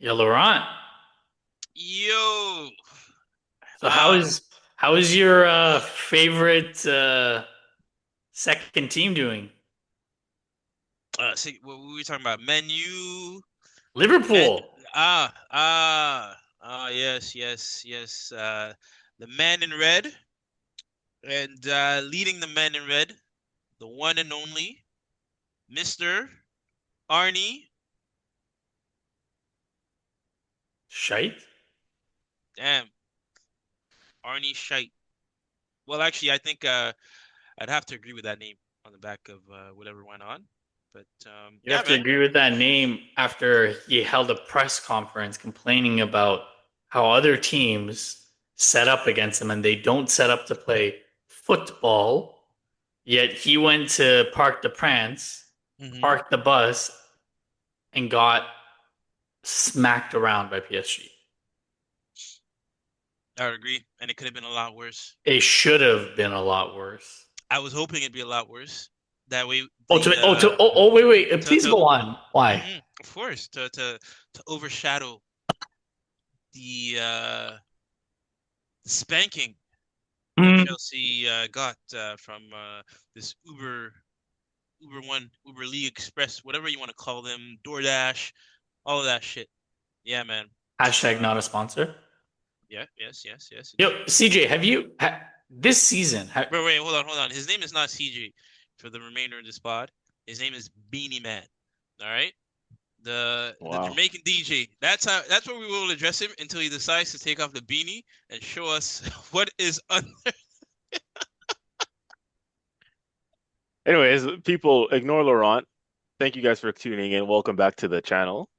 Yeah, Laurent. Yo, So how uh, is how is your favorite second team doing? see, what were we talking about? Menu, men, Liverpool. yes, yes, yes. The man in red, and leading the man in red, the one and only Mr. Arnie. Shite. Damn, Arnie Shite. Well, actually, I think I'd have to agree with that name on the back of whatever went on. But You yeah, have to man. agree with that name after he held a press conference complaining about how other teams set up against him and they don't set up to play football. Yet he went to Parc de France, hmm parked the bus, and got smacked around by PSG. I would agree, and it could have been a lot worse. It should have been a lot worse. I was hoping it'd be a lot worse. That way, Oh, wait, wait. Please to go on. Why? of course, to overshadow the spanking that Mm, Chelsea got from this Uber League Express, whatever you want to call them, DoorDash, all of that shit. Yeah, man. hashtag Uh, not a sponsor. yeah, yes, yes, yes, Yo, indeed. CJ, this season? Wait, hold on. His name is not CG for the remainder of this pod. His name is Beanie Man. All right. The Wow. Jamaican DJ. That's what we will address him until he decides to take off the beanie and show us what is under. Anyways, people ignore Laurent. Thank you guys for tuning in. Welcome back to the channel.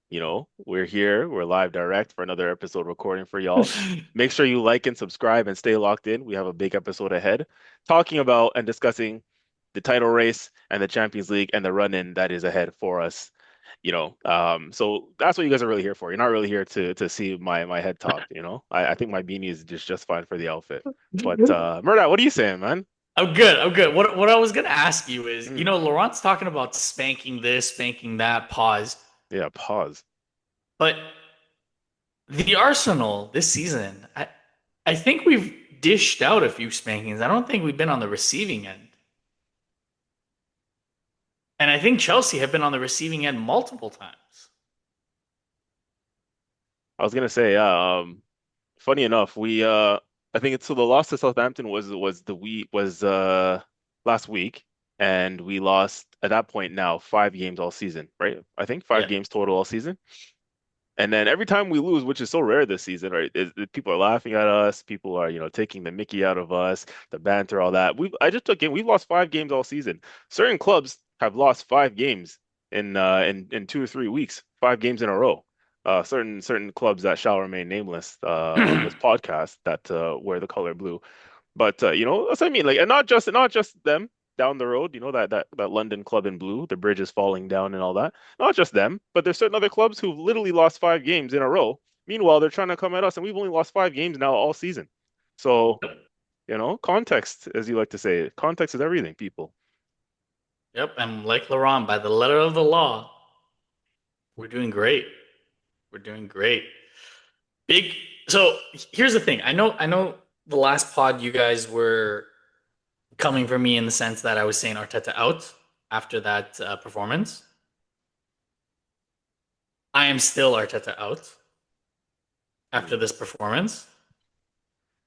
We're here. We're live direct for another episode recording for y'all. Make sure you like and subscribe and stay locked in. We have a big episode ahead talking about and discussing the title race and the Champions League and the run-in that is ahead for us. So that's what you guys are really here for. You're not really here to see my head top. I think my beanie is just fine for the outfit. But Mehrdad, what are you saying, man? I'm good. I'm good. What I was gonna ask you is, Mm, Laurent's talking about spanking this, spanking that, pause. yeah, pause. But the Arsenal this season, I think we've dished out a few spankings. I don't think we've been on the receiving end. And I think Chelsea have been on the receiving end multiple times. I was gonna say, funny enough, I think it's so the loss to Southampton was the we was last week, and we lost at that point now 5 games all season, right? I think five Yeah. games total all season. And then every time we lose, which is so rare this season, right? People are laughing at us, people are, taking the mickey out of us, the banter, all that. I just took in, we've lost 5 games all season. Certain clubs have lost 5 games in 2 or 3 weeks, 5 games in a row. Certain clubs that shall remain nameless on this podcast that wear the color blue. But that's what I mean. Like, and not just them down the road. That London club in blue, the bridge is falling down and all that. Not just them, but there's certain other clubs who've literally lost 5 games in a row. Meanwhile, they're trying to come at us, and we've only lost 5 games now all season. So, context, as you like to say, context is everything, people. Yep. And like Laurent, by the letter of the law, we're doing great. We're doing great. Big. So here's the thing. I know the last pod you guys were coming for me in the sense that I was saying Arteta out after that performance. I am still Arteta out after Mm. this performance.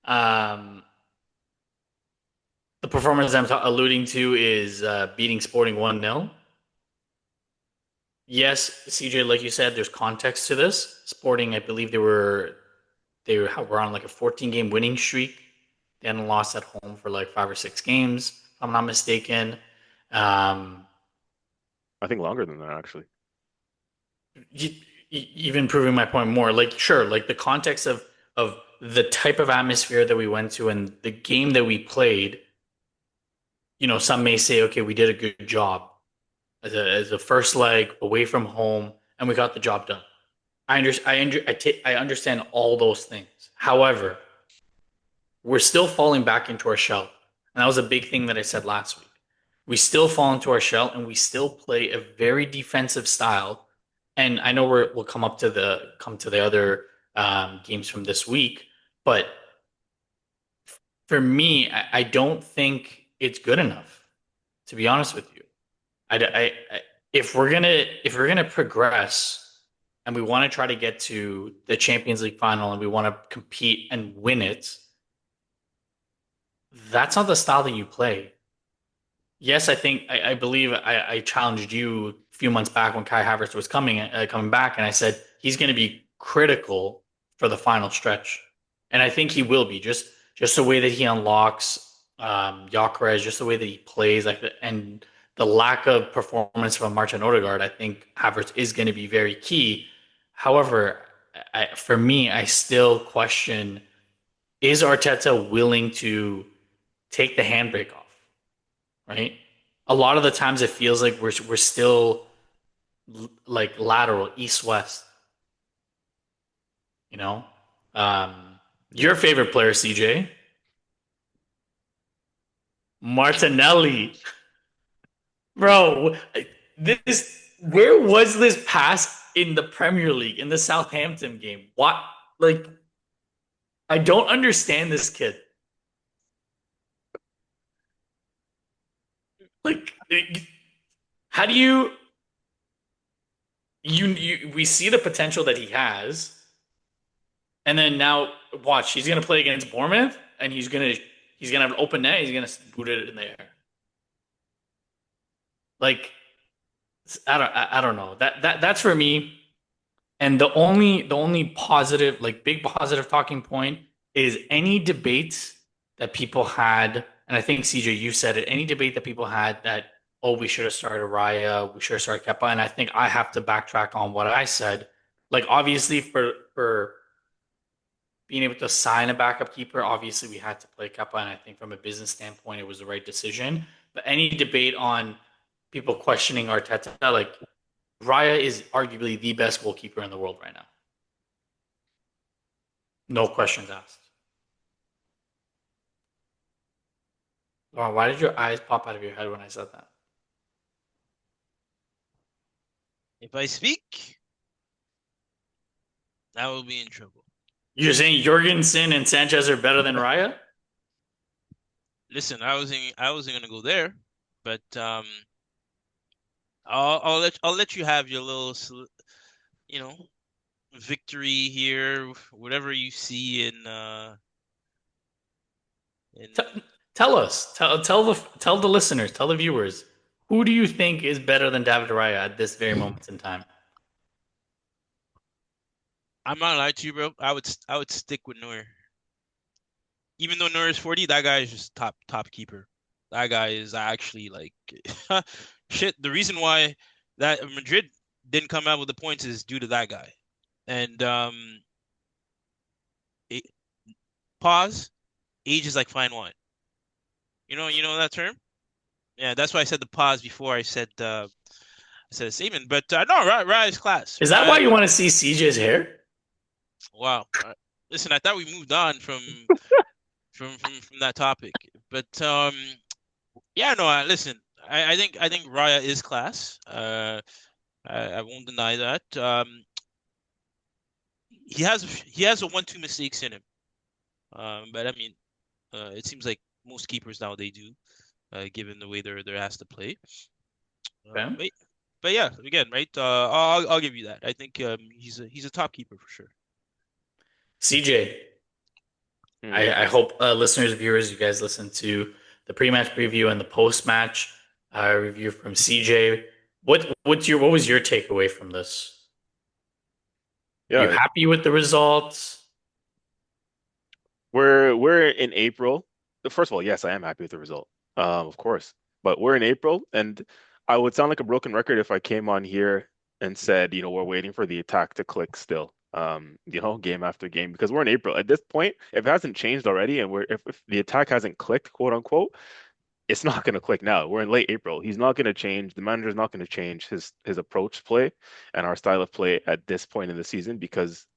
Um, the performance I'm alluding to is beating Sporting 1-0. Yes, CJ, like you said, there's context to this. Sporting, I believe they were on like a 14 game winning streak. They hadn't lost at home for like 5 or 6 games, if I'm not mistaken. Um, I think longer than that, actually. Even proving my point more, like sure, like the context of the type of atmosphere that we went to and the game that we played. Some may say, okay, we did a good job as a first leg away from home, and we got the job done. I understand all those things. However, we're still falling back into our shell. And that was a big thing that I said last week. We still fall into our shell and we still play a very defensive style. and I know we'll come to the other games from this week, but for me, I don't think it's good enough. To be honest with you, if if we're gonna progress and we want to try to get to the Champions League final and we want to compete and win it, that's not the style that you play. Yes, I believe I challenged you a few months back when Kai Havertz was coming back, and I said he's going to be critical for the final stretch, and I think he will be just the way that he unlocks Gyökeres, just the way that he plays, and the lack of performance from Martin Odegaard. I think Havertz is going to be very key. However, for me, I still question: is Arteta willing to take the handbrake off? Right? A lot of the times it feels like we're still like lateral east west. You know, um, your favorite player, CJ Martinelli, bro. This where was this pass in the Premier League in the Southampton game? What like I don't understand this kid. Like, how do you we see the potential that he has, and then now watch he's gonna play against Bournemouth, and he's gonna have an open net. He's gonna boot it in the air. Like I don't know that's for me. And the only positive like big positive talking point is any debate that people had, and I think CJ you said it. Any debate that people had that oh we should have started Raya, we should have started Kepa, and I think I have to backtrack on what I said. Like obviously for being able to sign a backup keeper, obviously we had to play Kepa, and I think from a business standpoint, it was the right decision. But any debate on people questioning Arteta, like Raya is arguably the best goalkeeper in the world right now. No questions asked. Laurent, why did your eyes pop out of your head when I said that? If I speak, I will be in trouble. You're saying Jorgensen and Sanchez are better than Raya? Listen, I wasn't gonna go there, but I'll let you have your little you know victory here, whatever you see in Tell us, tell the listeners, tell the viewers, who do you think is better than David Raya at this very moment in time? I'm not lying to you, bro. I would stick with Neuer. Even though Neuer is 40, that guy is just top keeper. That guy is actually like shit. The reason why that Madrid didn't come out with the points is due to that guy. And it, pause. Age is like fine wine. You know that term? Yeah, that's why I said the pause before I said a statement. But no, Raya is class. Is that why you want to see CJ's hair? Wow. Listen, I thought we moved on from that topic. But yeah, no, listen. I think Raya is class. I won't deny that. He has a 1-2 mistakes in him. But I mean, it seems like most keepers now they do, given the way they're asked to play. Okay. But yeah, again, right? I'll give you that. I think he's a top keeper for sure. CJ, Hmm. I hope listeners, viewers, you guys listen to the pre-match preview and the post-match review from CJ. What was your takeaway from this? Are you Yeah, happy with the results? we're in April. First of all, yes, I am happy with the result. Of course. But we're in April, and I would sound like a broken record if I came on here and said, we're waiting for the attack to click still. Game after game, because we're in April. At this point, if it hasn't changed already, and if the attack hasn't clicked, quote unquote, it's not going to click now. We're in late April. He's not going to change. The manager's not going to change his approach to play and our style of play at this point in the season because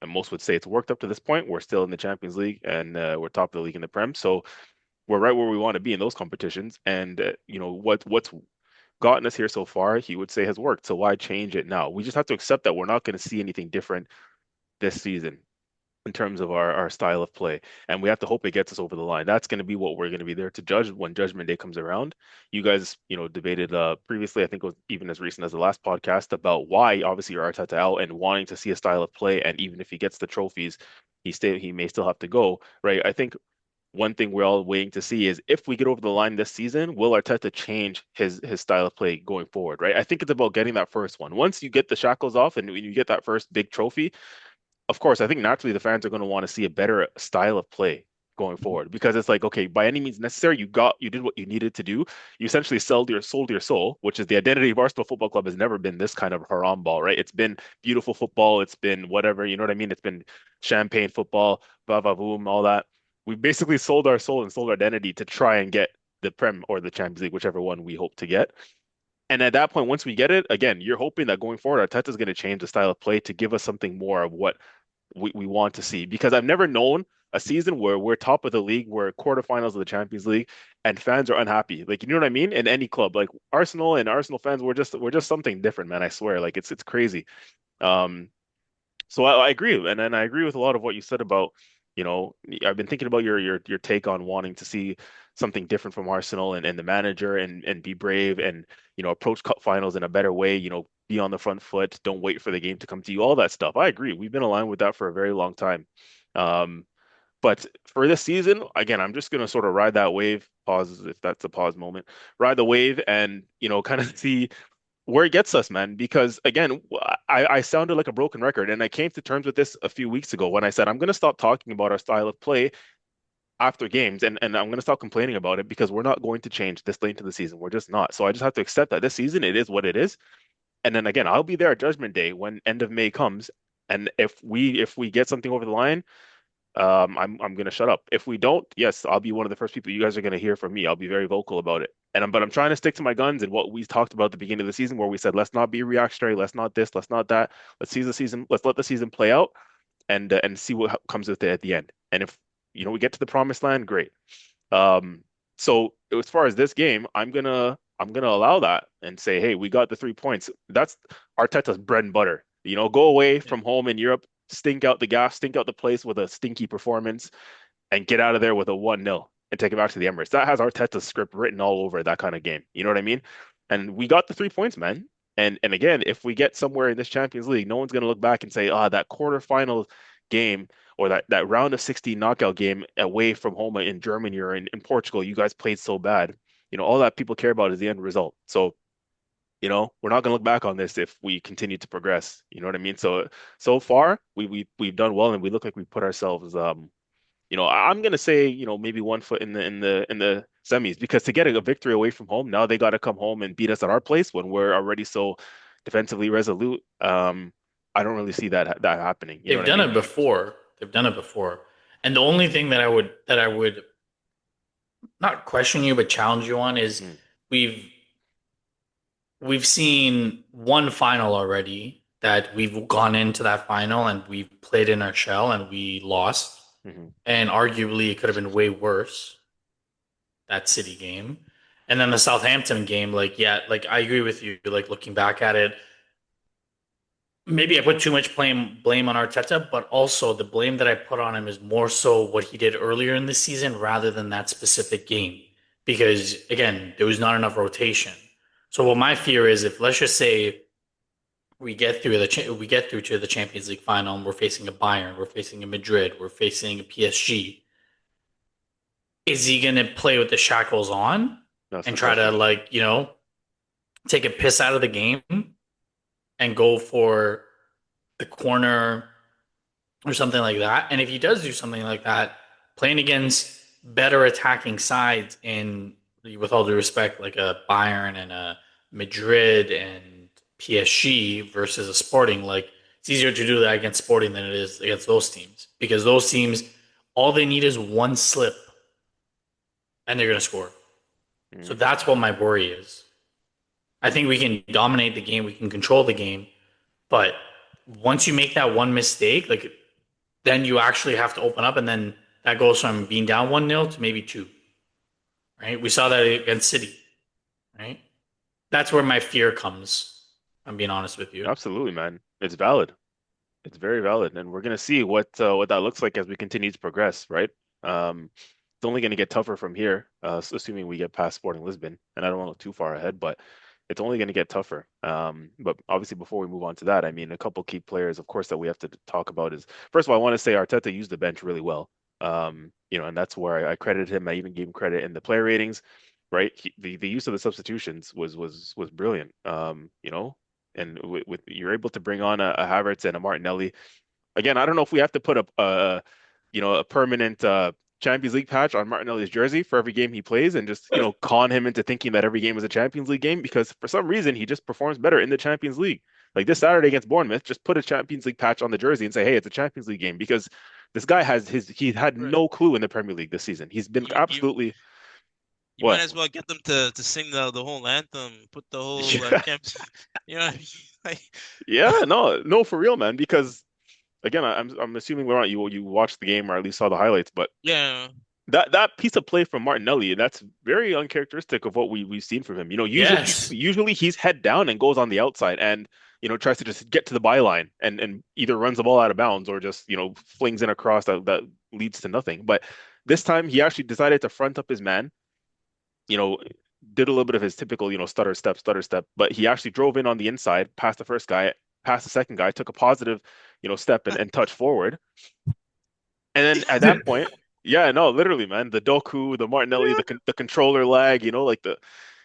and most would say it's worked up to this point. We're still in the Champions League and we're top of the league in the Prem. So we're right where we want to be in those competitions. And what's gotten us here so far, he would say has worked. So why change it now? We just have to accept that we're not going to see anything different this season in terms of our style of play. And we have to hope it gets us over the line. That's going to be what we're going to be there to judge when Judgment Day comes around. You guys, debated previously, I think it was even as recent as the last podcast, about why obviously you're Arteta out and wanting to see a style of play. And even if he gets the trophies, he may still have to go, right? I think one thing we're all waiting to see is if we get over the line this season, will Arteta change his style of play going forward, right? I think it's about getting that first one. Once you get the shackles off and when you get that first big trophy, of course, I think naturally the fans are going to want to see a better style of play going forward because it's like, okay, by any means necessary, you did what you needed to do. You essentially sold your soul, which is the identity of Arsenal Football Club has never been this kind of haram ball, right? It's been beautiful football, it's been whatever, you know what I mean? It's been champagne football, blah blah boom, all that. We basically sold our soul and sold our identity to try and get the Prem or the Champions League, whichever one we hope to get. And at that point, once we get it, again, you're hoping that going forward, Arteta's going to change the style of play to give us something more of what we want to see. Because I've never known a season where we're top of the league, we're quarterfinals of the Champions League, and fans are unhappy. Like, you know what I mean? In any club, like Arsenal and Arsenal fans, we're just something different, man. I swear, like it's crazy. Um, so I agree, and then I agree with a lot of what you said about, I've been thinking about your take on wanting to see something different from Arsenal and the manager and be brave and approach cup finals in a better way, be on the front foot, don't wait for the game to come to you, all that stuff. I agree. We've been aligned with that for a very long time. Um, but for this season, again, I'm just gonna sort of ride that wave, pause if that's a pause moment, ride the wave and kind of see where it gets us, man. Because again, I sounded like a broken record, and I came to terms with this a few weeks ago when I said I'm going to stop talking about our style of play after games, and I'm going to stop complaining about it because we're not going to change this late into the season. We're just not. So I just have to accept that this season it is what it is. And then again, I'll be there at Judgment Day when end of May comes, and if we get something over the line, I'm gonna shut up. If we don't, yes, I'll be one of the first people you guys are gonna hear from me. I'll be very vocal about it. But I'm trying to stick to my guns and what we talked about at the beginning of the season, where we said let's not be reactionary, let's not this, let's not that. Let's let the season play out and see what comes with it at the end. And if we get to the promised land, great. So as far as this game, I'm gonna allow that and say, hey, we got the 3 points. That's Arteta's bread and butter. Go away Yeah. from home in Europe, stink out the gas, stink out the place with a stinky performance, and get out of there with a 1-0 and take it back to the Emirates. That has Arteta's script written all over that kind of game. You know what I mean? And we got the 3 points, man. And again, if we get somewhere in this Champions League, no one's gonna look back and say, that quarterfinal game or that round of 16 knockout game away from home in Germany or in Portugal, you guys played so bad. All that people care about is the end result. So we're not going to look back on this if we continue to progress. You know what I mean? So far, we've done well, and we look like we put ourselves. I'm going to say, maybe 1 foot in the semis because to get a victory away from home, now they got to come home and beat us at our place when we're already so defensively resolute. I don't really see that happening. You know They've what I done mean? it before. They've done it before. And the only thing that I would not question you but challenge you on is Mm, we've we've seen one final already that we've gone into that final and we've played in our shell and we lost. mhm. And arguably it could have been way worse, that City game. And then the Southampton game, like, yeah, like I agree with you. Like looking back at it, maybe I put too much blame on Arteta, but also the blame that I put on him is more so what he did earlier in the season rather than that specific game. Because again, there was not enough rotation. So what my fear is, if let's just say we get through to the Champions League final, and we're facing a Bayern, we're facing a Madrid, we're facing a PSG. Is he going to play with the shackles on That's and the try to question. take a piss out of the game and go for the corner or something like that? And if he does do something like that, playing against better attacking sides in, with all due respect, like a Bayern and a Madrid and PSG versus a Sporting, like it's easier to do that against Sporting than it is against those teams because those teams, all they need is one slip and they're going to score. So Mhm. that's what my worry is. I think we can dominate the game, we can control the game, but once you make that one mistake, like then you actually have to open up, and then that goes from being down 1-0 to maybe two. Right? We saw that against City. Right? that's where my fear comes. I'm being honest with you. Absolutely, man. It's valid. It's very valid, and we're gonna see what that looks like as we continue to progress, right? It's only gonna get tougher from here, assuming we get past Sporting Lisbon, and I don't want to look too far ahead, but it's only gonna get tougher. But obviously, before we move on to that, I mean, a couple key players, of course, that we have to talk about is first of all, I want to say Arteta used the bench really well. And that's where I credited him. I even gave him credit in the player ratings, right? The use of the substitutions was brilliant. And with you're able to bring on a Havertz and a Martinelli. Again, I don't know if we have to put a permanent Champions League patch on Martinelli's jersey for every game he plays and just, con him into thinking that every game is a Champions League game because for some reason he just performs better in the Champions League. Like this Saturday against Bournemouth, just put a Champions League patch on the jersey and say, hey, it's a Champions League game because this guy he had Right. no clue in the Premier League this season. He's been You absolutely you might what? as well get them to sing the whole anthem, put the whole champs, you know, what I mean? Like, Yeah, no, for real, man. Because again, I'm assuming Laurent, you watched the game or at least saw the highlights, but yeah, that piece of play from Martinelli, that's very uncharacteristic of what we've seen from him. Yes. Usually he's head down and goes on the outside and tries to just get to the byline and either runs the ball out of bounds or just flings in a cross that leads to nothing. But this time he actually decided to front up his man. You know, did a little bit of his typical stutter step, but he actually drove in on the inside, past the first guy, past the second guy, took a positive step and touch forward. And then at that point, yeah, no, literally, man, the Doku, the Martinelli, the controller lag, like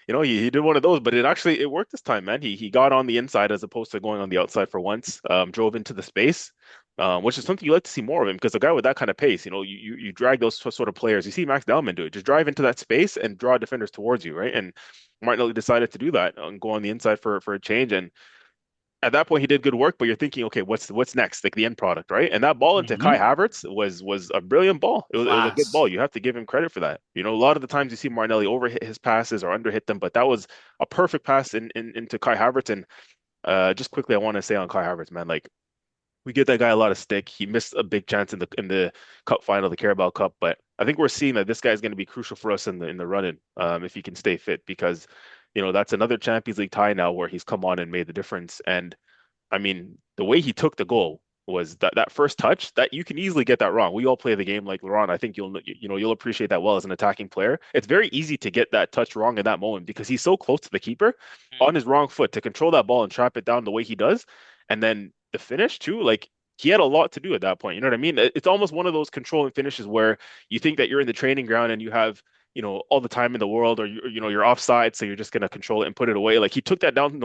he did one of those, but it worked this time, man. He got on the inside as opposed to going on the outside for once. Drove into the space, which is something you like to see more of him because a guy with that kind of pace, you drag those sort of players. You see Max Dellman do it, just drive into that space and draw defenders towards you, right? And Martinelli decided to do that and go on the inside for a change and at that point he did good work, but you're thinking, okay, what's next? Like the end product, right? And that ball into Kai Hmm. Havertz was a brilliant ball. It was a good Class. ball. You have to give him credit for that. A lot of the times you see Martinelli overhit his passes or underhit them, but that was a perfect pass into Kai Havertz. And just quickly, I want to say on Kai Havertz, man, like we give that guy a lot of stick. He missed a big chance in the cup final, the Carabao Cup, but I think we're seeing that this guy is going to be crucial for us in the run-in, if he can stay fit, because that's another Champions League tie now where he's come on and made the difference. And I mean, the way he took the goal was that first touch that you can easily get that wrong. We all play the game like Laurent. I think you'll appreciate that well as an attacking player. It's very easy to get that touch wrong in that moment because he's so close to the keeper mm, on his wrong foot to control that ball and trap it down the way he does. And then the finish too, like he had a lot to do at that point. You know what I mean? It's almost one of those controlling finishes where you think that you're in the training ground and you have all the time in the world, or you're offside, so you're just gonna control it and put it away. Like he took that down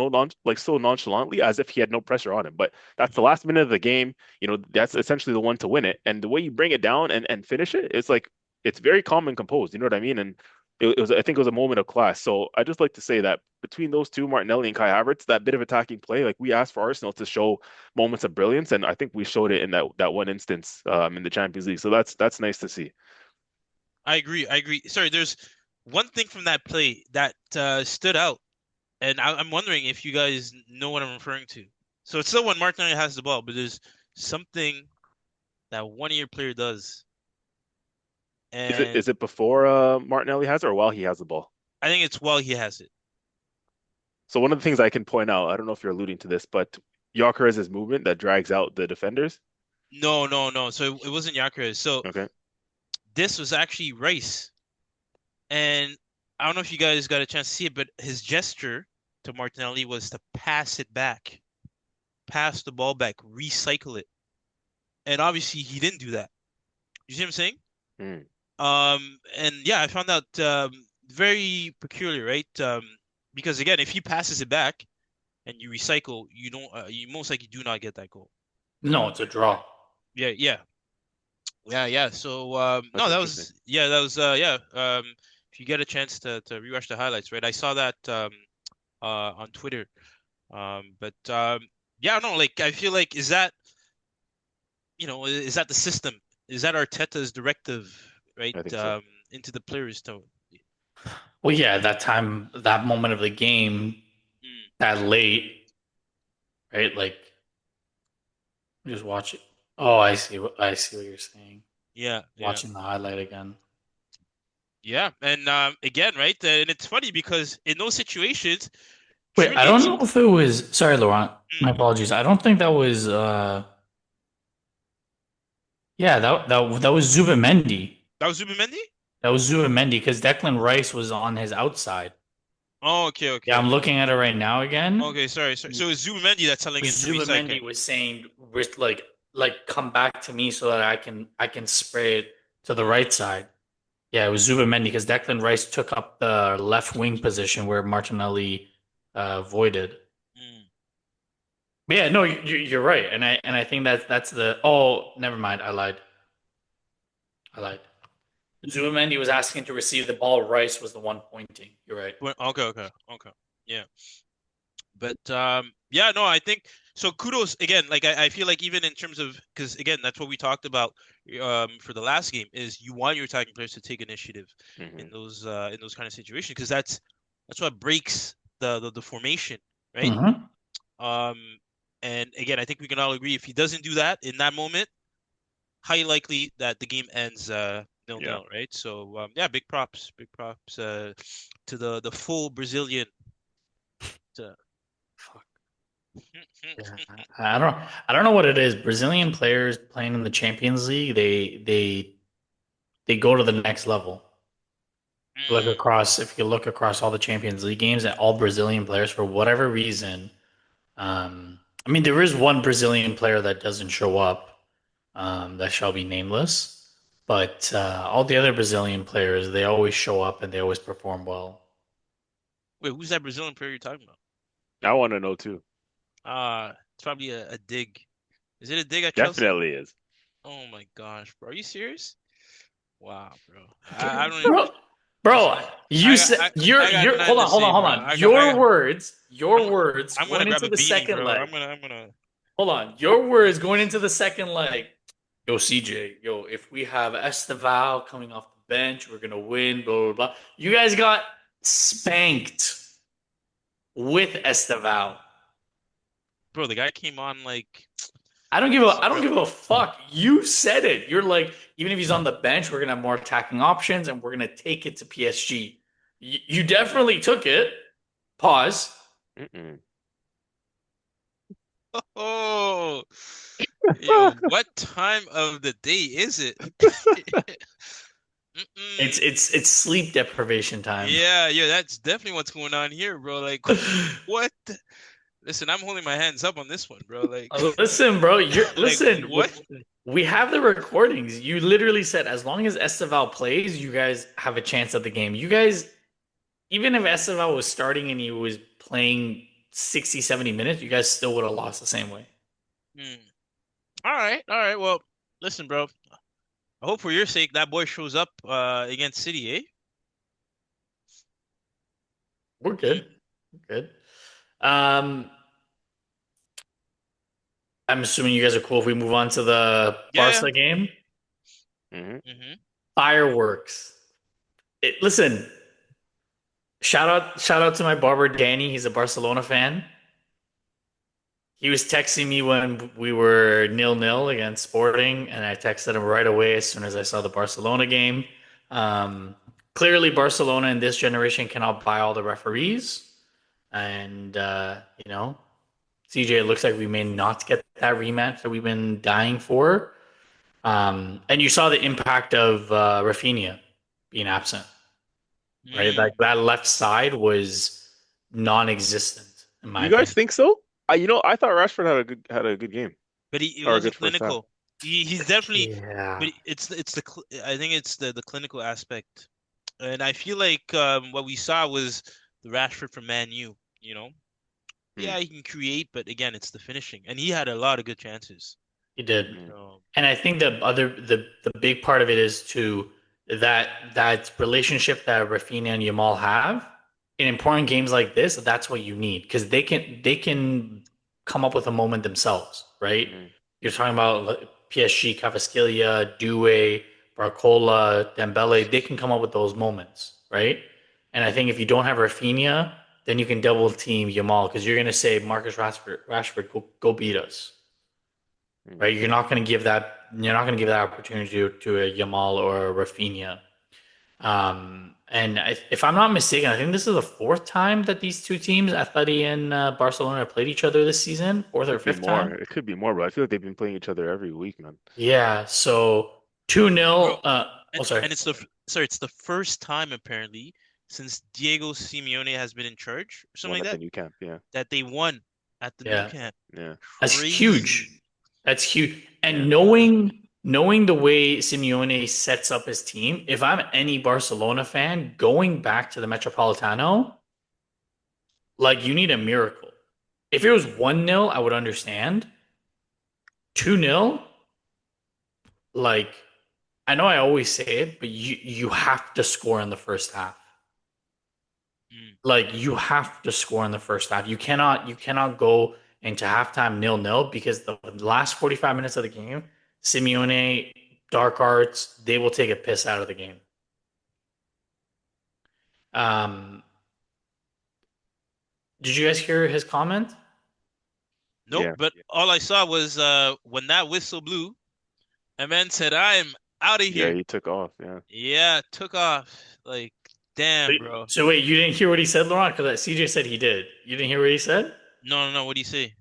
like so nonchalantly as if he had no pressure on him. But that's the mhm. last minute of the game. That's essentially the one to win it. And the way you bring it down and finish it, it's like it's very calm and composed. You know what I mean? And it was I think it was a moment of class. So I just like to say that between those two, Martinelli and Kai Havertz, that bit of attacking play, like we asked for Arsenal to show moments of brilliance, and I think we showed it in that one instance in the Champions League. So that's nice to see. I agree. I agree. Sorry, there's one thing from that play that stood out, and I'm wondering if you guys know what I'm referring to. So it's still when Martinelli has the ball, but there's something that one of your player does, Is it and is it before Martinelli has it or while he has the ball? I think it's while he has it. So one of the things I can point out, I don't know if you're alluding to this, but Gyökeres's movement that drags out the defenders. No, no, no. So it wasn't Gyökeres. So Okay. this was actually Rice, and I don't know if you guys got a chance to see it, but his gesture to Martinelli was to pass it back, pass the ball back, recycle it, and obviously he didn't do that. You see what I'm saying? Hmm. And yeah, I found out very peculiar, right? Because again, if he passes it back and you recycle, you don't, you most likely do not get that goal. No, it's a draw. Yeah, yeah, yeah. So That's no, that interesting. was yeah. If you get a chance to rewatch the highlights, right? I saw that on Twitter. But yeah, no, like I feel like is that the system? Is that Arteta's directive, right? I think so. Into the players to. Well, yeah, that time, that moment of the game, Mm, that late, right? Like, just watch it. Oh, I see what you're saying. yeah, yeah. Watching the highlight again. Yeah, and again, right? And it's funny because in those situations, Wait, Few I don't games. know if it was. Sorry, Laurent. My Mm, apologies. I don't think that was. Yeah, that was Zubamendi. that was Zubimendi? That was Zubamendi because Declan Rice was on his outside. Oh, okay, Yeah, okay. I'm looking at it right now again. Okay, sorry, sorry. So it's Zubimendi that's telling him to recycle. Zubamendi was saying, like come back to me so that I can spray it to the right side. Yeah, it was Zubamendi because Declan Rice took up the left wing position where Martinelli voided. Mm. But yeah, no, you're right, and I think that's the. Oh, never mind. I lied. I lied. Zubamendi was asking to receive the ball. Rice was the one pointing. You're right. Okay, okay, okay. Yeah. But yeah, no, I think so. Kudos again. Like I feel like even in terms of because again, that's what we talked about for the last game is you want your attacking players to take initiative Hmm. in those kind of situations because that's what breaks the formation, right? Hmm. Um, and again, I think we can all agree if he doesn't do that in that moment, highly likely that the game ends nil Yeah. nil, right? So yeah, big props to the full Brazilian. Uh, Fuck. Yeah, I don't know what it is. Brazilian players playing in the Champions League, they go to the next level. mm, If you look across all the Champions League games, and all Brazilian players for whatever reason, I mean, there is one Brazilian player that doesn't show up, that shall be nameless, but all the other Brazilian players, they always show up and they always perform well. wait, who's that Brazilian player you're talking about? I want to know too. It's probably a dig. Is it a dig at Chelsea? Definitely is. Oh my gosh, bro. Are you serious? Wow, bro. I don't even Bro, bro, listen. you said I got you're nothing hold to on, hold say, on, hold bro. on. Your words, I'm your words I'm gonna going grab into a the beanie, second bro. leg. I'm gonna. Hold on, your words going into the second leg. Yo, CJ, yo, if we have Esteval coming off the bench, we're gonna win. Blah blah blah. You guys got spanked with Esteval. Bro, the guy came on like, I don't bro. give a fuck. You said it. You're like, even if he's on the bench, we're gonna have more attacking options and we're gonna take it to PSG. You definitely took it. Pause. Mm-mm. Oh, yo, what time of the day is it? It's Mm-mm. it's it's sleep deprivation time. Yeah, yeah, that's definitely what's going on here, bro. Like, what? Listen, I'm holding my hands up on this one, bro. Like, Listen, bro. like Listen. what? We have the recordings. You literally said as long as Esteval plays, you guys have a chance at the game. You guys, even if Esteval was starting and he was playing 60, 70 minutes, you guys still would have lost the same way. Hmm. All right. Well, listen, bro. I hope for your sake that boy shows up against City, eh? We're Hmm. good. We're good. Um, I'm assuming you guys are cool if we move on to the Yeah, yeah. Barca game. Hmm. Hmm. Fireworks. Listen, shout out to my barber Danny. He's a Barcelona fan. He was texting me when we were 0-0 against Sporting, and I texted him right away as soon as I saw the Barcelona game. Um, Clearly, Barcelona in this generation cannot buy all the referees, and CJ, it looks like we may not get that rematch that we've been dying for. And you saw the impact of Rafinha being absent, right? Like Mm. that left side was non-existent, in my You guys opinion. think so? I thought Rashford had a good game But he or a wasn't good first half. clinical. He's definitely, but Yeah, I think it's the clinical aspect, and I feel like what we saw was the Rashford from Man U. You know, Hmm. yeah, he can create, but again, it's the finishing, and he had a lot of good chances. he did. Hmm. So, And I think the big part of it is to that relationship that Rafinha and Yamal have in important games like this. That's what you need because they can come up with a moment themselves, right? Hmm. You're talking about PSG, Cavaskhelia, Doué, Barcola, Dembele. They can come up with those moments, right? And I think if you don't have Rafinha, then you can double team Yamal because you're going to say Marcus Rashford, go beat us, Hmm. right? You're not going to give that opportunity to a Yamal or a Rafinha. And if I'm not mistaken, I think this is the fourth time that these two teams, Atleti and Barcelona, have played each other this season, fourth or Could be fifth more. time. It could be more, but I feel like they've been playing each other every week, man. Yeah, so 2 Bro, nil. Oh, and sorry. it's the first time apparently since Diego Simeone has been in charge or something One like at the that new camp, yeah. that they won at the new Yeah, camp. Yeah. that's huge. Crazy. That's huge. Yeah. And knowing the way Simeone sets up his team, if I'm any Barcelona fan, going back to the Metropolitano, like you need a miracle. If it was 1-0, I would understand. 2-0, like I know I always say it, but you have to score in the first half. Mm. Like you have to score in the first half. You cannot go into halftime 0-0 because the last 45 minutes of the game, Simeone, dark arts, they will take a piss out of the game. Um, did you guys hear his comment? Nope, Yeah. but all I saw was when that whistle blew, a man said, "I'm out of Yeah, here." he took off. Yeah. Yeah, took off. Like, damn, bro. So wait, you didn't hear what he said, Laurent? Because CJ said he did. You didn't hear what he said? No, no, no. What do you say?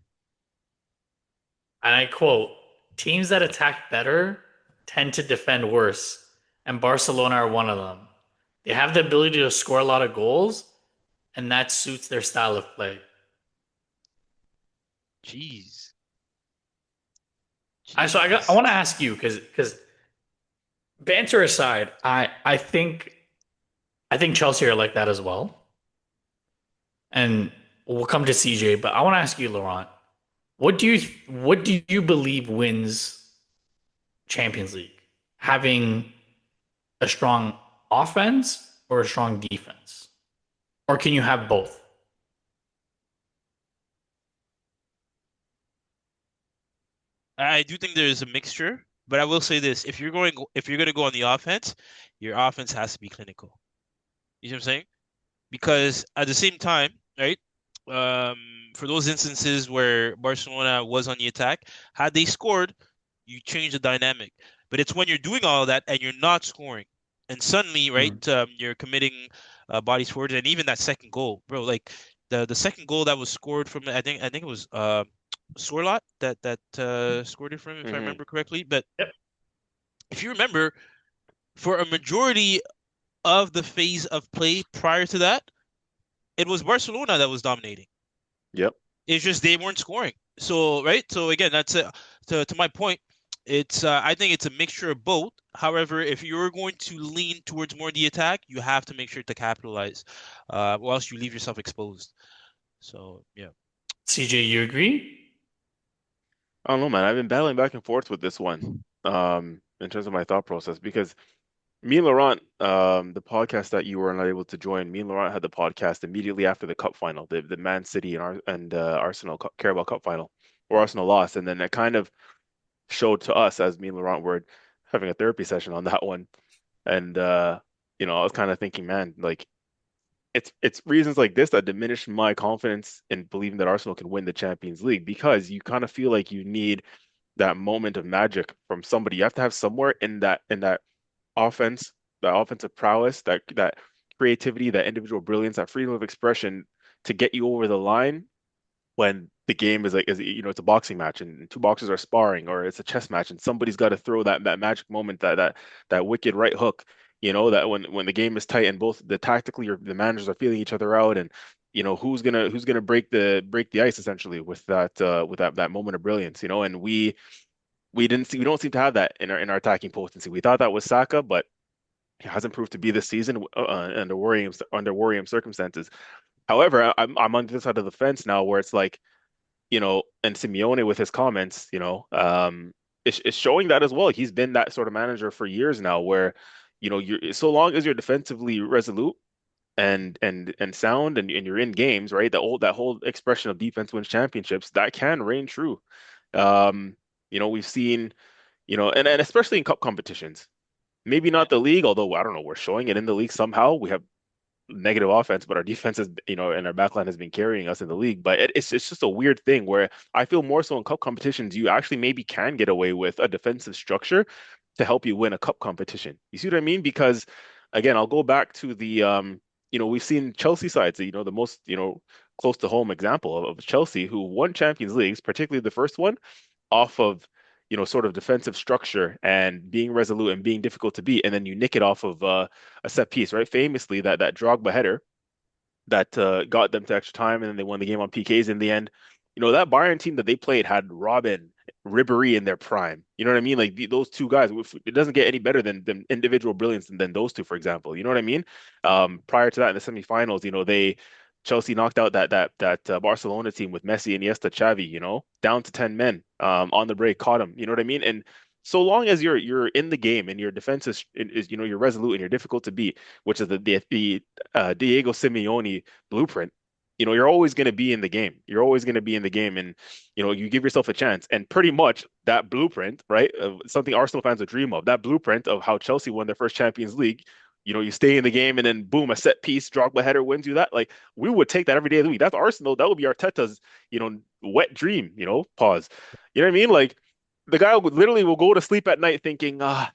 And I quote, teams that attack better tend to defend worse, and Barcelona are one of them. They have the ability to score a lot of goals, and that suits their style of play. Jeez, I jeez. want to ask you because banter aside, I think Chelsea are like that as well, and we'll come to CJ. But I want to ask you, Laurent, what do you believe wins Champions League? Having a strong offense or a strong defense? Or can you have both? I do think there is a mixture, but I will say this: if you're going to go on the offense, your offense has to be clinical. You know what I'm saying? Because at the same time, right? Um, for those instances where Barcelona was on the attack, had they scored, you change the dynamic. But it's when you're doing all of that and you're not scoring, and suddenly, right, Mm. you're committing bodies forward, and even that second goal, bro, like the second goal that was scored from, I think it was Sorlot that scored it from, if I Hmm. remember correctly. But Yep. if you remember, for a majority of the phase of play prior to that, it was Barcelona that was dominating. Yep. It's just they weren't scoring. So, right? So again, that's it. To my point, it's I think it's a mixture of both. However, if you're going to lean towards more the attack, you have to make sure to capitalize, or else you leave yourself exposed. So, yeah. CJ, you agree? I don't know, man. I've been battling back and forth with this one, in terms of my thought process because me and Laurent, the podcast that you were not able to join, me and Laurent had the podcast immediately after the cup final, the Man City and Arsenal Carabao Cup final, where Arsenal lost, and then it kind of showed to us as me and Laurent were having a therapy session on that one, and I was kind of thinking, man, like it's reasons like this that diminish my confidence in believing that Arsenal can win the Champions League because you kind of feel like you need that moment of magic from somebody. You have to have somewhere in that offense, that offensive prowess, that creativity, that individual brilliance, that freedom of expression to get you over the line when the game is it's a boxing match and two boxers are sparring or it's a chess match and somebody's got to throw that magic moment, that wicked right hook, that when the game is tight and both the tactically or the managers are feeling each other out and who's gonna break the ice essentially with that moment of brilliance, and we don't seem to have that in our attacking potency. We thought that was Saka, but it hasn't proved to be this season under worrying circumstances. However, I'm on this side of the fence now where it's like, and Simeone with his comments, it's showing that as well. He's been that sort of manager for years now where, you're so long as you're defensively resolute and sound and you're in games, right? That whole expression of defense wins championships, that can reign true. We've seen, and especially in cup competitions. Maybe Yeah. not the league, although I don't know, we're showing it in the league somehow. We have negative offense, but our defense is, and our backline has been carrying us in the league. But it's just a weird thing where I feel more so in cup competitions, you actually maybe can get away with a defensive structure to help you win a cup competition. You see what I mean? Because again, I'll go back to the we've seen Chelsea sides, the most, close to home example of Chelsea who won Champions Leagues, particularly the first one, off of, sort of defensive structure and being resolute and being difficult to beat, and then you nick it off of a set piece, right? Famously, that Drogba header that got them to extra time, and then they won the game on PKs in the end. That Bayern team that they played had Robin, Ribéry in their prime. You know what I mean? Like those two guys, it doesn't get any better than individual brilliance than those two, for example. You know what I mean? Prior to that, in the semifinals, Chelsea knocked out that Barcelona team with Messi, Iniesta, Xavi. Down to 10 men on the break, caught them. You know what I mean? And so long as you're in the game and your defense is you're resolute and you're difficult to beat, which is the Diego Simeone blueprint. You're always going to be in the game. You're always going to be in the game, and you give yourself a chance. And pretty much that blueprint, right, something Arsenal fans would dream of. That blueprint of how Chelsea won their first Champions League. You stay in the game, and then boom, a set piece, Drogba header wins you that. Like we would take that every day of the week. That's Arsenal. That would be Arteta's, wet dream. Pause. You know what I mean? Like the guy would literally will go to sleep at night thinking, well,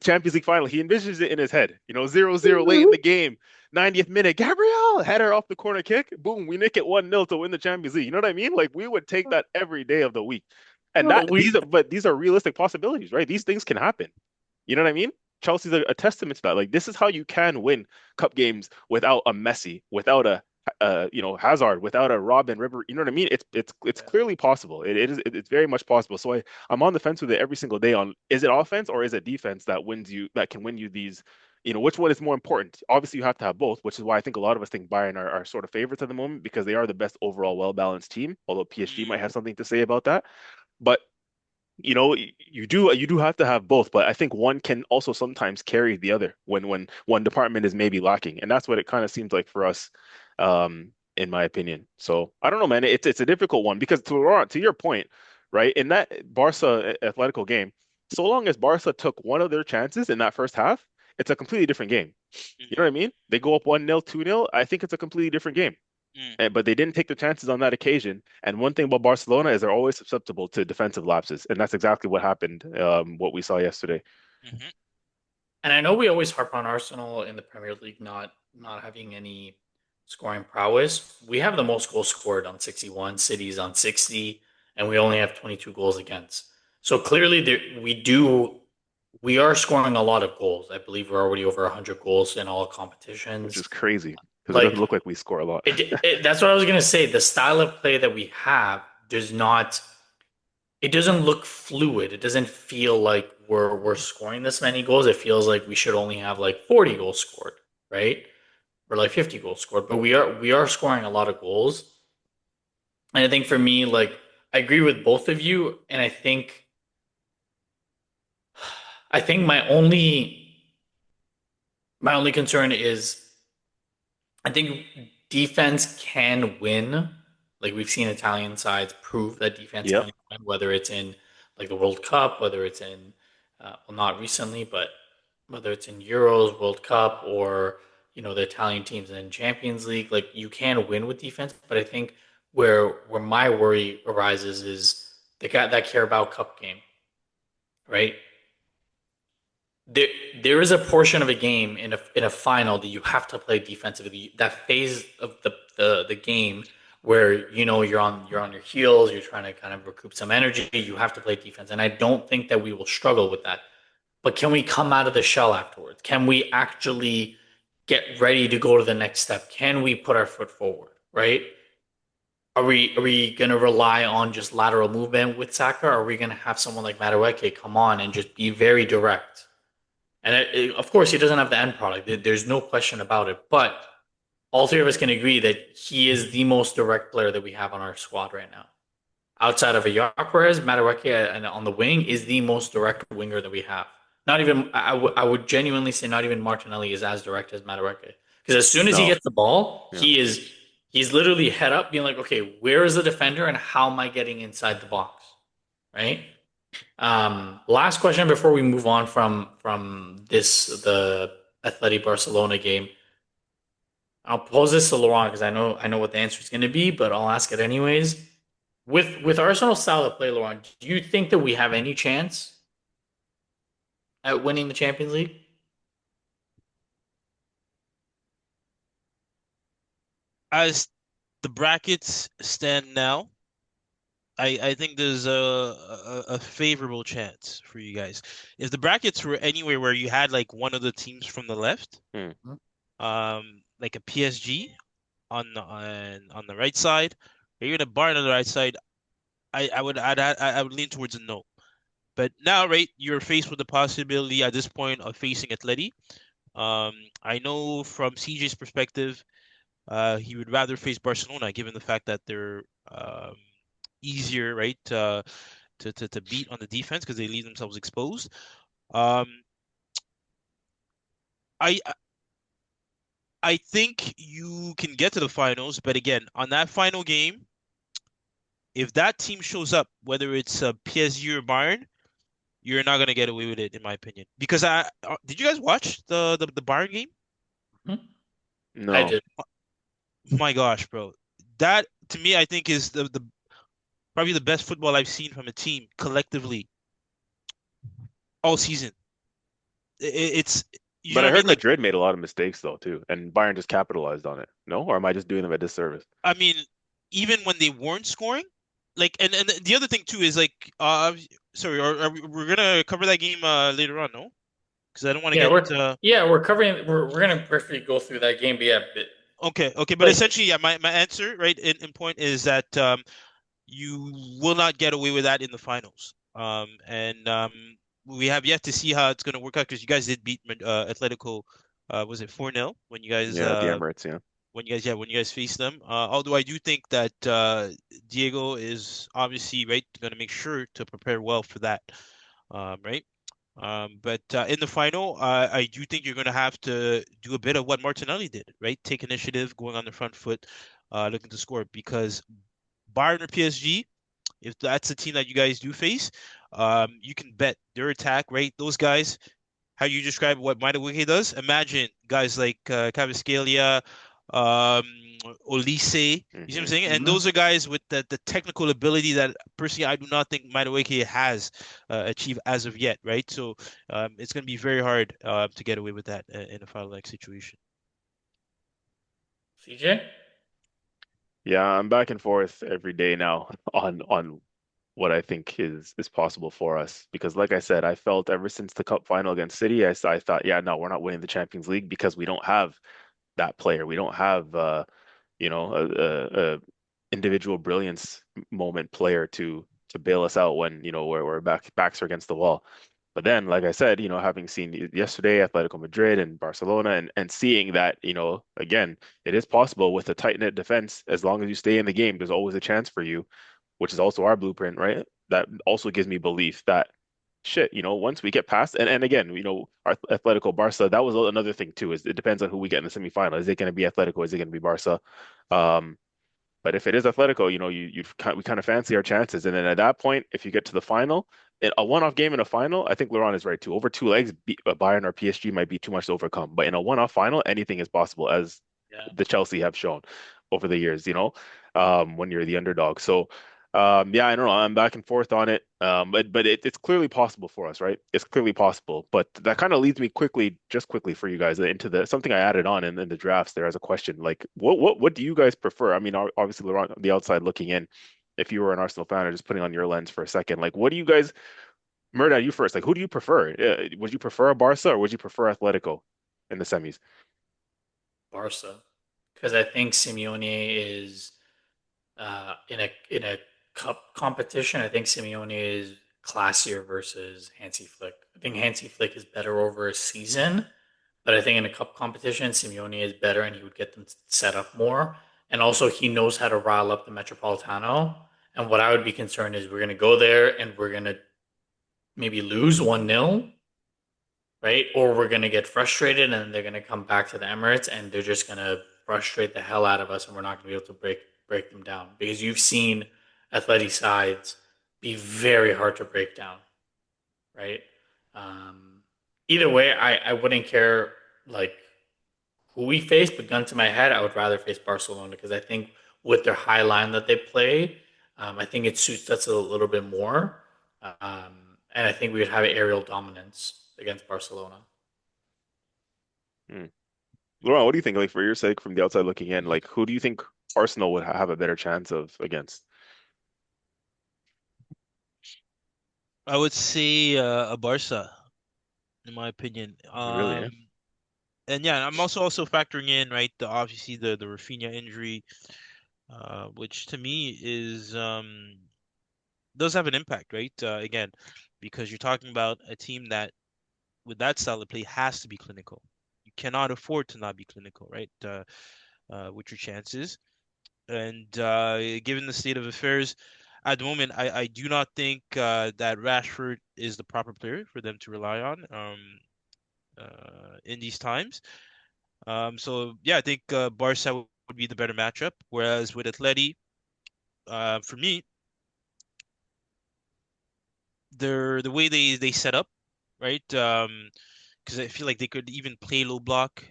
Champions League final. He envisions it in his head. 0-0 late in the game, 90th minute, Gabriel header off the corner kick. Boom, we nick it 1-0 to win the Champions League. You know what I mean? Like we would take that every day of the week. And No, these are realistic possibilities, right? These things can happen. You know what I mean? Chelsea's a testament to that. Like this is how you can win cup games without a Messi, without a Hazard, without a Robin River. You know what I mean? It's clearly possible. It's very much possible. So I'm on the fence with it every single day on, is it offense or is it defense that can win you these, which one is more important? Obviously you have to have both, which is why I think a lot of us think Bayern are sort of favorites at the moment because they are the best overall well-balanced team, although PSG might have something to say about that. But you do have to have both, but I think one can also sometimes carry the other when one department is maybe lacking, and that's what it kind of seems like for us, in my opinion. So I don't know, man. It's a difficult one because to Laurent, to your point, right? In that Barca Atletico game, so long as Barca took one of their chances in that first half, it's a completely different game. You know what I mean? They go up 1-0, 2-0. I think it's a completely different game. Mm. But they didn't take the chances on that occasion. And one thing about Barcelona is they're always susceptible to defensive lapses, and that's exactly what happened. What we saw yesterday. Mhm. And I know we always harp on Arsenal in the Premier League not having any scoring prowess. We have the most goals scored on 61, City's on 60, and we only have 22 goals against. So clearly we are scoring a lot of goals. I believe we're already over 100 goals in all Which is competitions. crazy because it doesn't Like look like we score a lot. that's what I was gonna say. The style of play that we have does not. It doesn't look fluid. It doesn't feel like we're scoring this many goals. It feels like we should only have like 40 goals scored, right? Or like 50 goals scored. But we are scoring a lot of goals. And I think for me, like I agree with both of you. And I think my only concern is I think defense can win. Like we've seen Italian sides prove that defense Yep. can win, whether it's in like the World Cup, whether it's in well, not recently, but whether it's in Euros, World Cup, or the Italian teams in Champions League. Like you can win with defense, but I think where my worry arises is the guy that Carabao Cup game, right? there there is a portion of a game in a final that you have to play defensively. That phase of the game where you're on your heels, you're trying to kind of recoup some energy. You have to play defense, and I don't think that we will struggle with that. But can we come out of the shell afterwards? Can we actually get ready to go to the next step? Can we put our foot forward? Right? Are we going to rely on just lateral movement with Saka? Or are we going to have someone like Madueke come on and just be very direct? And of course, he doesn't have the end product. There's no question about it. But all three of us can agree that he is the most direct player that we have on our squad right now. Outside of Perez, Madueke and on the wing is the most direct winger that we have. Not even, I would genuinely say, not even Martinelli is as direct as Madueke. Because as soon as he No. gets the ball, Yeah. he's literally head up, being like, okay, where is the defender and how am I getting inside the box, right? Last question before we move on from the Athletic Barcelona game. I'll pose this to Laurent because I know what the answer is going to be, but I'll ask it anyways. With Arsenal's style of play, Laurent, do you think that we have any chance at winning the Champions League? as the brackets stand now, I think there's a favorable chance for you guys. If the brackets were anywhere where you had like one of the teams from the left, Hmm. like a PSG on the right side, or even a Bayern on the right side, I would lean towards a no. But now, right, you're faced with the possibility at this point of facing Atleti. I know from CJ's perspective, he would rather face Barcelona, given the fact that they're easier, right, to beat on the defense because they leave themselves exposed. Um, I I think you can get to the finals, but again, on that final game, if that team shows up, whether it's PSG or Bayern, you're not gonna get away with it, in my opinion. Because did you guys watch the Bayern game? Mhm. I No. did. My gosh, bro, that to me I think is the probably the best football I've seen from a team collectively all season. It's you But know I what I mean? heard Like, Madrid made a lot of mistakes though too, and Bayern just capitalized on it. No, or am I just doing them a disservice? I mean, even when they weren't scoring, like, and the other thing too is like, sorry, we're gonna cover that game later on, no? Because I don't want to Yeah, get we're covering. We're gonna briefly go through that game, but yeah, okay, but like essentially, yeah, my answer, right, in point is that you will not get away with that in the finals. And we have yet to see how it's gonna work out because you guys did beat Atletico, was it 4-0 Yeah, at the Emirates, yeah. when you guys face them. Although I do think that Diego is obviously right going to make sure to prepare well for that, right? But in the final, I do think you're going to have to do a bit of what Martinelli did, right? Take initiative, going on the front foot, looking to score. Because Bayern or PSG, if that's the team that you guys do face, you can bet their attack, right? Those guys, how you describe what Madueke does. Imagine guys like Cavascalia, um, Olise. You see what I'm Hmm. saying? And mhm. those are guys with the technical ability that personally I do not think Madueke has achieved as of yet, right? So it's going to be very hard to get away with that in a final like situation. CJ. Yeah, I'm back and forth every day now on what I think is possible for us. Because like I said, I felt ever since the cup final against City, I thought, yeah, no, we're not winning the Champions League because we don't have that player. We don't have a individual brilliance moment player to bail us out when, we're backs are against the wall. But then, like I said, having seen yesterday Atletico Madrid and Barcelona and seeing that, again, it is possible with a tight-knit defense, as long as you stay in the game, there's always a chance for you, which is also our blueprint, right? That also gives me belief that shit, once we get past and again, our Atletico Barca, that was another thing too, is it depends on who we get in the semifinal. Is it going to be Atletico? Is it going to be Barca? Um, but if it is Atletico, we kind of fancy our chances. And then at that point, if you get to the final, a one-off game in a final, I think Laurent is right too. Over two legs, Bayern or PSG might be too much to overcome. But in a one-off final, anything is possible, as Yeah. the Chelsea have shown over the years, when you're the underdog. So, yeah, I don't know. I'm back and forth on it. But it's clearly possible for us, right? It's clearly possible. But that kind of leads me just quickly for you guys into the something I added on in the drafts there as a question. Like, what do you guys prefer? I mean, obviously, Laurent, on the outside looking in, if you were an Arsenal fan or just putting on your lens for a second, like, what do you guys, Mehrdad, you first, like, who do you prefer? Would you prefer a Barca or would you prefer Atletico in the semis? Barca, because I think Simeone is in a cup competition. I think Simeone is classier versus Hansi Flick. I think Hansi Flick is better over a season, but I think in a cup competition, Simeone is better and he would get them set up more. And also, he knows how to rile up the Metropolitano. And what I would be concerned is we're going to go there and we're going to maybe lose 1-0, right? Or we're going to get frustrated and they're going to come back to the Emirates and they're just going to frustrate the hell out of us and we're not going to be able to break them down because you've seen athletic sides be very hard to break down, right? Um, Either way, I wouldn't care like who we face, but gun to my head, I would rather face Barcelona because I think with their high line that they play, I think it suits us a little bit more. And I think we would have aerial dominance against Barcelona. Hmm. Laurent, what do you think? Like for your sake, from the outside looking in, like who do you think Arsenal would have a better chance of against? I would say a Barca, in my opinion. Really? Yeah. And yeah, I'm also factoring in, right, obviously the Rafinha injury, which to me is does have an impact, right? Again, because you're talking about a team that with that style of play has to be clinical. You cannot afford to not be clinical, right? With your chances. And given the state of affairs at the moment, I do not think that Rashford is the proper player for them to rely on in these times. So yeah, I think Barca would be the better matchup. Whereas with Atleti, for me, the way they set up, right? Because I feel like they could even play low block.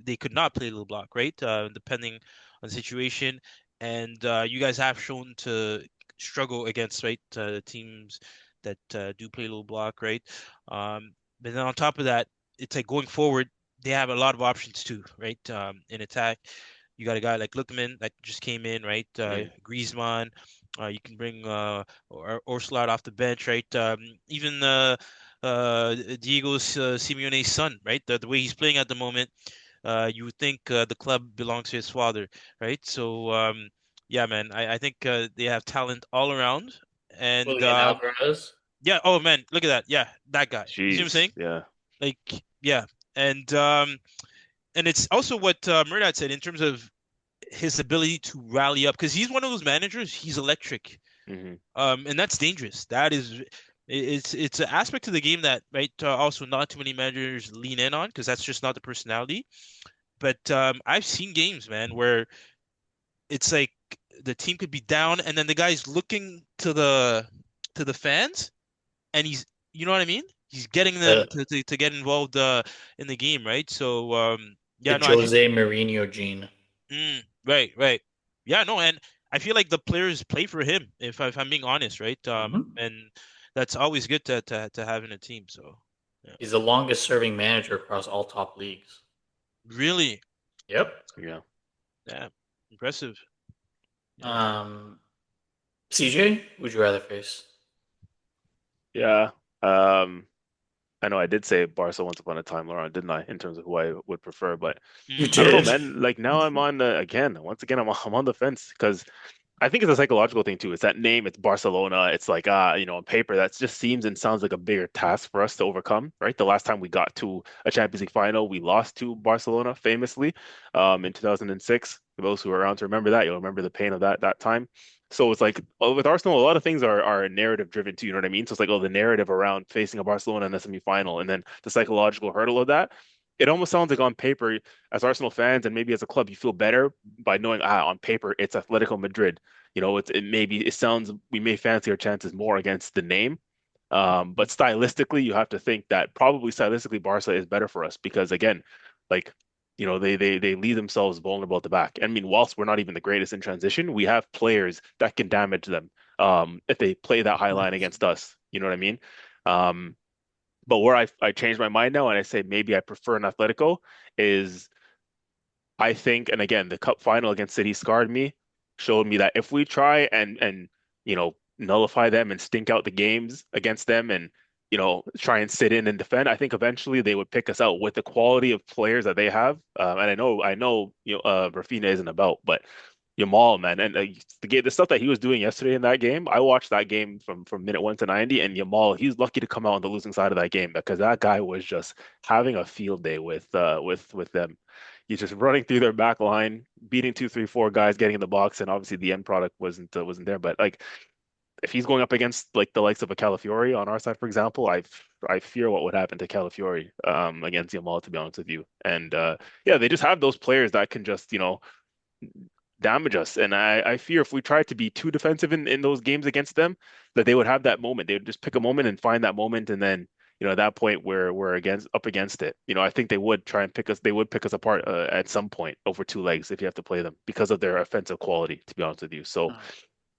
They could not play low block, right? Depending on the situation. And you guys have shown to struggle against, right, teams that do play low block, right? But then on top of that, it's like going forward, they have a lot of options too, right? In attack, you got a guy like Lookman that just came in, right? Mm, Griezmann. You can bring or slot off the bench, right? Even Diego Simeone's son, right? The way he's playing at the moment, you would think the club belongs to his father, right? So yeah, man, I think they have talent all around, and Julian Alvarez. yeah. Oh man, look at that. Yeah, that guy. You see what I'm jeez. saying? Yeah. Like, yeah, and it's also what Mehrdad said in terms of his ability to rally up because he's one of those managers. He's electric. Hmm. And that's dangerous. That is, it's an aspect of the game that right also not too many managers lean in on because that's just not the personality. But I've seen games, man, where it's like the team could be down and then the guy's looking to the fans and he's you know what I mean? He's getting them The to get involved in the game, right? So the yeah, no, I think Jose Mourinho gene. right, right. Yeah, no, and I feel like the players play for him, if I'm being honest, right? Mhm. And that's always good to have in a team. So, yeah. He's the longest serving manager across all top leagues. Really, Yep. Yeah. yeah, impressive. Yeah. Um, CJ, would you rather face? Yeah. Um, I know I did say Barca once upon a time, Laurent, didn't I? In terms of who I would prefer, but You Mm, I don't know, did. man. Like now I'm on again. Once again, I'm on the fence because I think it's a psychological thing too. It's that name, it's Barcelona. It's like on paper that just seems and sounds like a bigger task for us to overcome, right? The last time we got to a Champions League final, we lost to Barcelona famously in 2006. For those who are around to remember that, you'll remember the pain of that time. So it's like with Arsenal, a lot of things are narrative driven too, you know what I mean? So it's like, oh, the narrative around facing a Barcelona in the semifinal and then the psychological hurdle of that. It almost sounds like on paper, as Arsenal fans and maybe as a club, you feel better by knowing, on paper, it's Atletico Madrid. It maybe it sounds we may fancy our chances more against the name. But stylistically, you have to think that probably stylistically Barca is better for us because again, like they leave themselves vulnerable at the back. I mean, whilst we're not even the greatest in transition, we have players that can damage them if they play that high line against us. You know what I mean? Um, but where I changed my mind now and I say maybe I prefer an Atletico is I think, and again, the cup final against City scarred me, showed me that if we try and nullify them and stink out the games against them and try and sit in and defend, I think eventually they would pick us out with the quality of players that they have. And I know Rafinha isn't about, but Yamal, man, and the stuff that he was doing yesterday in that game, I watched that game from minute 1 to 90, and Yamal, he's lucky to come out on the losing side of that game because that guy was just having a field day with them. He's just running through their back line, beating two, three, four guys, getting in the box, and obviously the end product wasn't there. But like, if he's going up against like the likes of a Calafiori on our side, for example, I fear what would happen to Calafiori against Yamal, to be honest with you. And yeah, they just have those players that can just damage us. And I fear if we try to be too defensive in those games against them, that they would have that moment. They would just pick a moment and find that moment, and then at that point where we're against up against it. I think they would try and pick us. They would pick us apart at some point over two legs if you have to play them because of their offensive quality. To be honest with you, so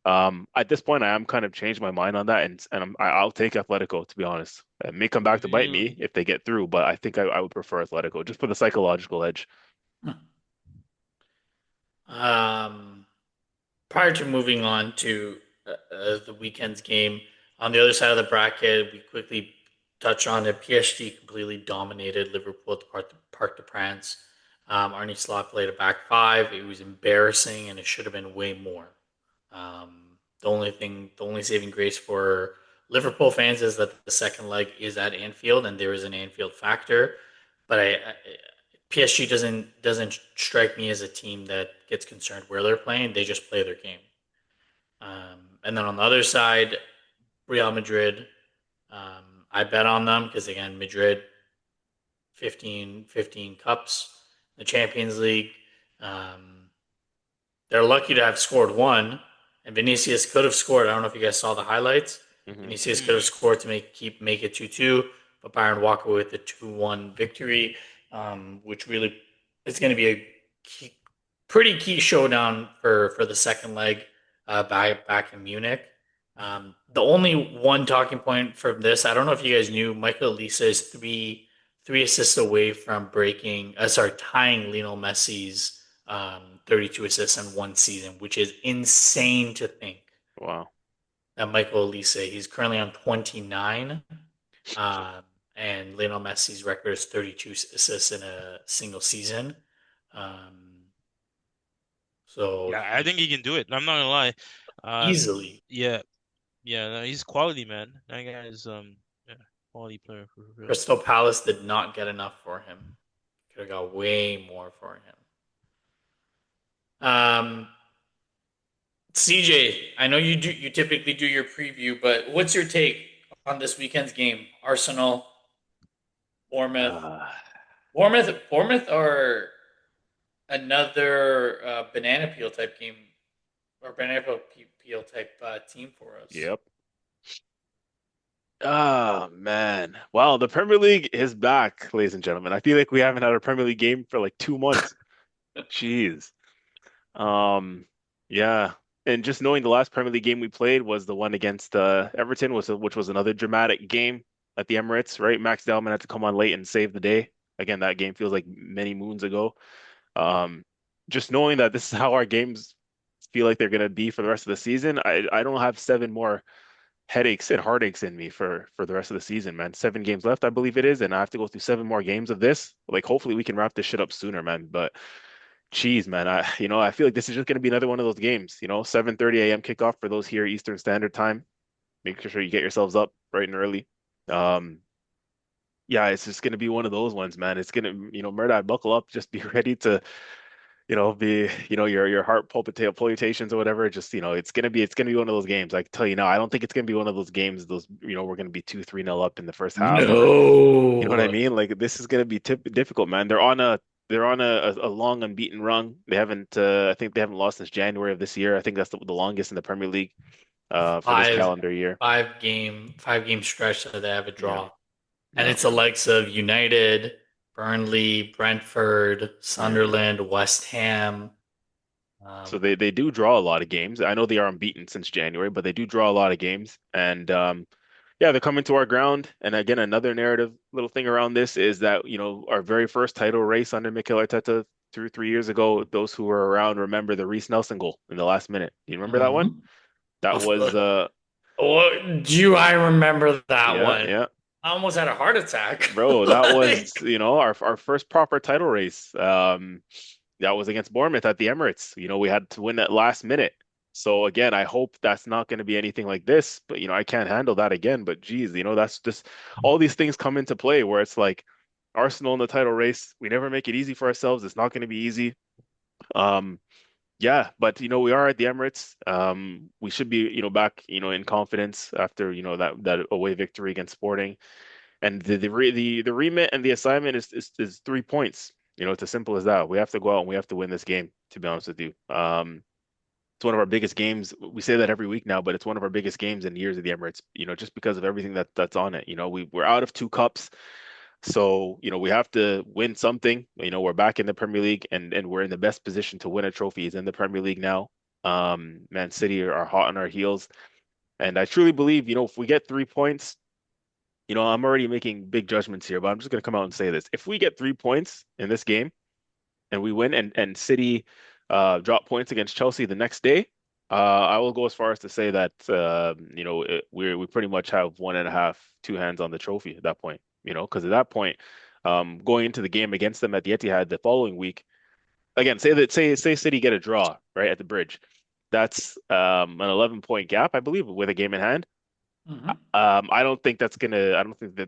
at this point, I am kind of changed my mind on that, and I'll take Atletico. To be honest, it may come back to bite me really? if they get through, but I think I would prefer Atletico just for the psychological edge. Um, Prior to moving on to the weekend's game, on the other side of the bracket, we quickly touch on it. PSG completely dominated Liverpool at the Parc de France. Arne Slot played a back five. It was embarrassing, and it should have been way more. The only saving grace for Liverpool fans is that the second leg is at Anfield, and there is an Anfield factor. But PSG doesn't strike me as a team that gets concerned where they're playing. They just play their game. And then on the other side, Real Madrid. I bet on them because again, Madrid 15 cups, the Champions League. Um, they're lucky to have scored one, and Vinicius could have scored. I don't know if you guys saw the highlights. Hmm. Vinicius could have Hmm. scored to make it 2-2, but Bayern walk away with a 2-1 victory, which really is going to be a pretty key showdown for the second leg back in Munich. The only one talking point from this, I don't know if you guys knew, Michael Olise is three assists away from tying Lionel Messi's 32 assists in one season, which is insane to think Wow. that Michael Olise, he's currently on 29, um, and Lionel Messi's record is 32 assists in a single season. Um, so Yeah, I think he can do it. I'm not gonna lie. easily, Yeah, yeah, no, he's quality, man. That guy is yeah, quality player for real. Crystal Palace did not get enough for him. Could have got way more for him. Um, CJ, I know you typically do your preview, but what's your take on this weekend's game? Arsenal, Bournemouth, Uh, Bournemouth, or another banana peel type game or peel type team for us. yep. Oh man. Wow, the Premier League is back, ladies and gentlemen. I feel like we haven't had a Premier League game for like 2 months. Jeez. Um, yeah. And just knowing the last Premier League game we played was the one against Everton, which was another dramatic game at the Emirates, right? Max Dellman had to come on late and save the day. Again, that game feels like many moons ago. Um, just knowing that this is how our games feel like they're gonna be for the rest of the season, I don't have seven more headaches and heartaches in me for the rest of the season, man. 7 games left, I believe it is, and I have to go through 7 more games of this. Like, hopefully we can wrap this shit up sooner, man. But geez, man, I feel like this is just gonna be another one of those games. 7:30 a.m. kickoff for those here Eastern Standard Time. Make sure you get yourselves up bright and early. Um, yeah, it's just gonna be one of those ones, man. It's gonna, Mehrdad, buckle up, just be ready to be, your heart palpitations or whatever. Just, it's gonna be one of those games. I can tell you now, I don't think it's gonna be one of those games, we're gonna be 2-3-0 up in the first half, or you know what I No. mean? Like, this is gonna be difficult, man. They're on a long unbeaten run. They haven't, I think they haven't lost since January of this year. I think that's the longest in the Premier League, for this five calendar year. five game stretch that they have a Yeah. draw, and Yeah. it's the likes of United, Burnley, Brentford, Hmm. Sunderland, West Ham. So Um, they do draw a lot of games. I know they are unbeaten since January, but they do draw a lot of games. And yeah, they're coming to our ground. And again, another narrative little thing around this is that, our very first title race under Mikel Arteta 3 years ago, those who were around remember the Reece Nelson goal in the last minute. Do you remember that one? mhm. That Of was course. Do I remember that yeah, one? yeah. I almost had a heart attack. Bro, that Like, was, our first proper title race. That was against Bournemouth at the Emirates. We had to win that last minute. So again, I hope that's not going to be anything like this, but I can't handle that again. But geez, that's just all these things come into play where it's like Arsenal in the title race. We never make it easy for ourselves. It's not going to be easy. Um, yeah, but we are at the Emirates. We should be, back, in confidence after, that away victory against Sporting. And the remit and the assignment is 3 points. It's as simple as that. We have to go out and we have to win this game, to be honest with you. It's one of our biggest games. We say that every week now, but it's one of our biggest games in years of the Emirates, just because of everything that's on it. We're out of 2 cups. So, we have to win something. We're back in the Premier League and we're in the best position to win a trophy is in the Premier League now. Man City are hot on our heels. And I truly believe, if we get 3 points, I'm already making big judgments here, but I'm just going to come out and say this. If we get 3 points in this game, and we win, and City drop points against Chelsea the next day, I will go as far as to say that we pretty much have one and a half, two hands on the trophy at that point. Because at that point, going into the game against them at the Etihad the following week, again, say City get a draw right at the Bridge, that's an 11-point gap, I believe, with a game in hand. Hmm. I don't think that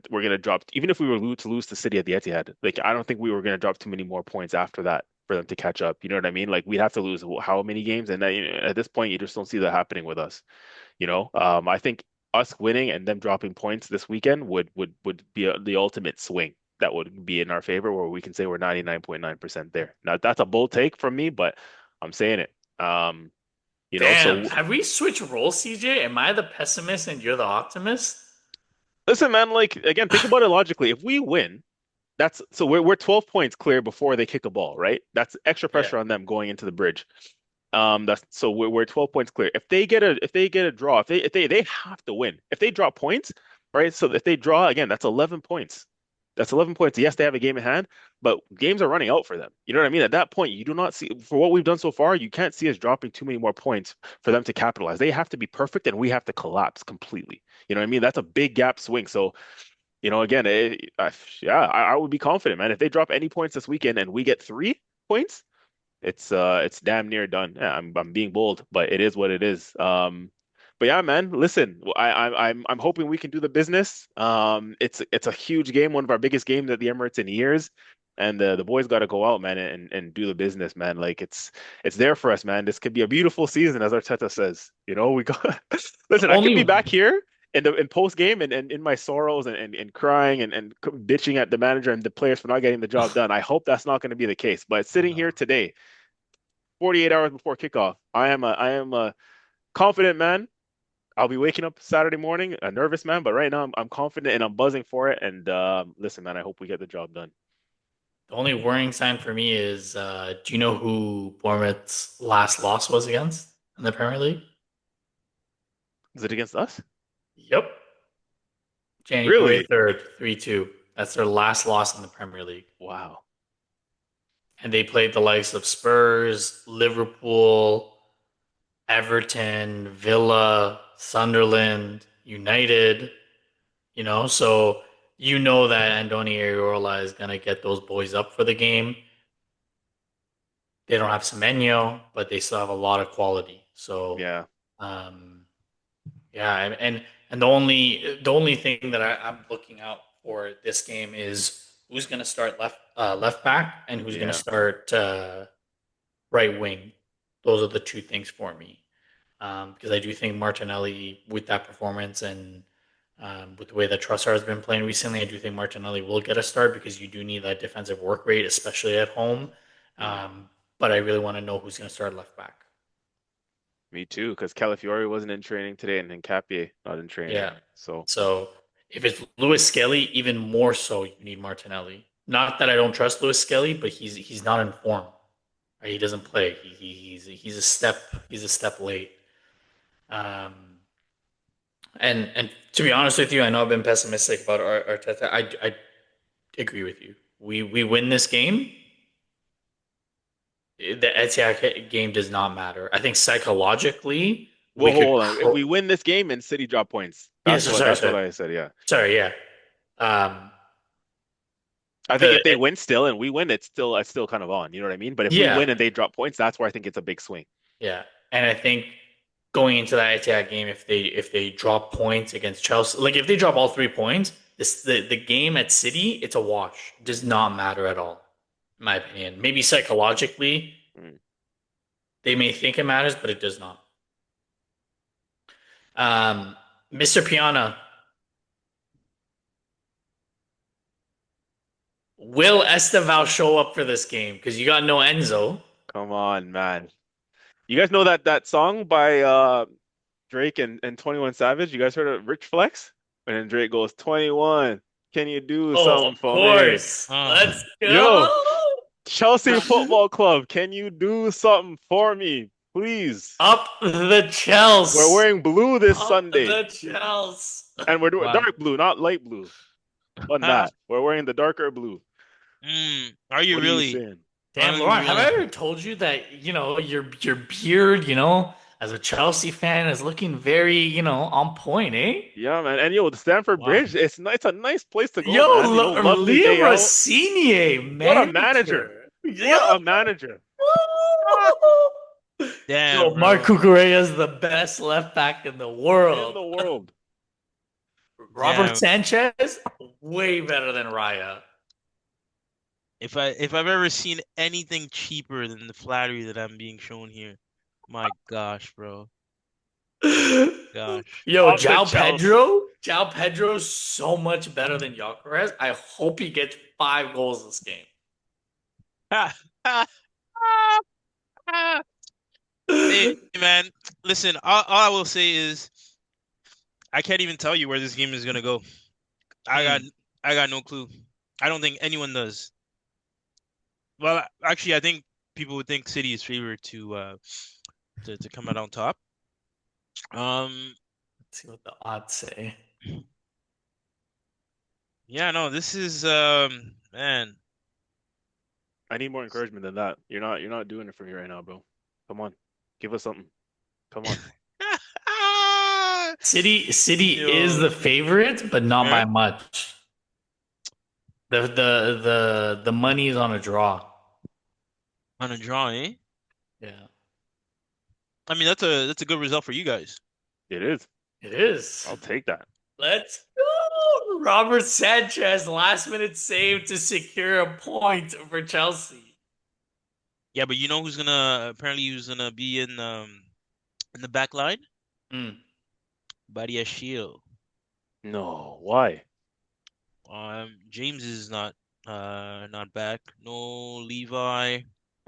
we're gonna drop, even if we were to lose to City at the Etihad. Like, I don't think we were gonna drop too many more points after that for them to catch up. You know what I mean? Like, we'd have to lose how many games, and then, at this point, you just don't see that happening with us. I think us winning and them dropping points this weekend would be the ultimate swing. That would be in our favor, where we can say we're 99.9% there. Now, that's a bold take from me, but I'm saying it. Damn, So have we switched roles, CJ? Am I the pessimist and you're the optimist? listen, man, like, again, think about it logically. If we win, we're 12 points clear before they kick a ball, right? That's extra Yeah. pressure on them going into the Bridge. That's so we're 12 points clear. If they get a draw, if they have to win. If they drop points, right? So if they draw again, that's 11 points. That's 11 points. Yes, they have a game in hand, but games are running out for them. You know what I mean? At that point, you do not see, for what we've done so far, you can't see us dropping too many more points for them to capitalize. They have to be perfect, and we have to collapse completely. You know what I mean? That's a big gap swing. So, again, yeah, I would be confident, man. If they drop any points this weekend and we get 3 points, it's damn near done. Yeah, I'm being bold, but it is what it is. But yeah, man, listen, I'm hoping we can do the business. It's a huge game, one of our biggest games at the Emirates in years. And the boys got to go out, man, and do the business, man. Like, it's there for us, man. This could be a beautiful season, as Arteta says. We got The listen. I could be only back here in post game and in my sorrows and crying and bitching at the manager and the players for not getting the job done. I hope that's not going to be the case. But sitting no. here today, 48 hours before kickoff, I am a confident man. I'll be waking up Saturday morning, a nervous man, but right now I'm confident and I'm buzzing for it. And listen, man, I hope we get the job done. The only worrying sign for me is do you know who Bournemouth's last loss was against in the Premier League? Is it against us? Yep. January Really? 3rd, 3-2. That's their last loss in the Premier League. Wow. And they played the likes of Spurs, Liverpool, Everton, Villa, Sunderland, United, so that Andoni Iraola is going to get those boys up for the game. They don't have Semenyo, but they still have a lot of quality. So, Yeah. um, yeah, and the only thing that I'm looking out for this game is who's going to start left back and who's going to Yeah. start right wing. Those are the two things for me. Because I do think Martinelli, with that performance and with the way that Trossard has been playing recently, I do think Martinelli will get a start because you do need that defensive work rate, especially at home. Mm. But I really want to know who's going to start left back. Me too, because Calafiori wasn't in training today and Nkapie not in training. Yeah. So So if it's Lewis Skelly, even more so, you need Martinelli. Not that I don't trust Lewis Skelly, but he's not in form. Right? He doesn't play. He's a step late. Um, and to be honest with you, I know I've been pessimistic about Arteta. I agree with you. We win this game. The Etihad game does not matter. I think psychologically we well, could. hold on. If we win this game and City drop points, Yeah, that's so what sorry, that's what sorry, I said. Yeah. sorry. Yeah. Um, I think the if they win still and we win, it's still kind of on. You know what I mean? But if we yeah, win and they drop points, that's where I think it's a big swing. yeah, and I think going into that Etihad game, if they drop points against Chelsea, like if they drop all 3 points, the game at City, it's a wash. It does not matter at all, in my opinion. Maybe psychologically Mm. they may think it matters, but it does not. Um, Mr. Piana, will Esteval show up for this game? Because you got no Enzo. Come on, man. You guys know that song by Drake and 21 Savage? You guys heard of Rich Flex? And then Drake goes, 21, can you do Oh, something of for me? course. Oh, Let's Yo, go. Chelsea Football Club, can you do something for me, please? Up the We're Chels. wearing blue this Up Sunday, the Chels. and we're doing wow. dark blue, not light blue. On Ah, that, we're wearing the darker blue. are you What are you really? saying? Damn, Laurent, have I Unreal. ever told you that, your beard, as a Chelsea fan is looking very, on point, eh? Yeah, man. And yo, the Stamford Wow. Bridge, it's a nice place to go, Yo, man. You know, lovely Liam day out. Rossinier, What a manager. manager. Yo! What a manager. Ah, Damn, Yo, Mark bro. Cucurella is the best left back in the in world. the world. Robert Damn. Sanchez, way better than Raya. If I've ever seen anything cheaper than the flattery that I'm being shown here, my gosh, bro. Gosh. Yo, Off the Chelsea. João Pedro's so much better than Gyökeres. I hope he gets 5 goals this game. Hey, man, listen, all I will say is I can't even tell you where this game is gonna go. I got Hmm. I got no clue. I don't think anyone does. Well, actually, I think people would think City is favored to come out on top. Um, Let's see what the odds say. yeah, no, this is man. I need more encouragement than that. You're not doing it for me right now, bro. Come on. Give us something. Come on. City is Yo, the favorite, but not by right? much. The money is on a draw. On a draw, eh? Yeah, I mean, that's a good result for you guys. It is. it is. I'll take that. Let's go. Robert Sanchez, last minute save to secure a point for Chelsea. Yeah, but you know who's gonna be in the back line? Hmm. Badia Shield. No. Why? James is not back. No Levi,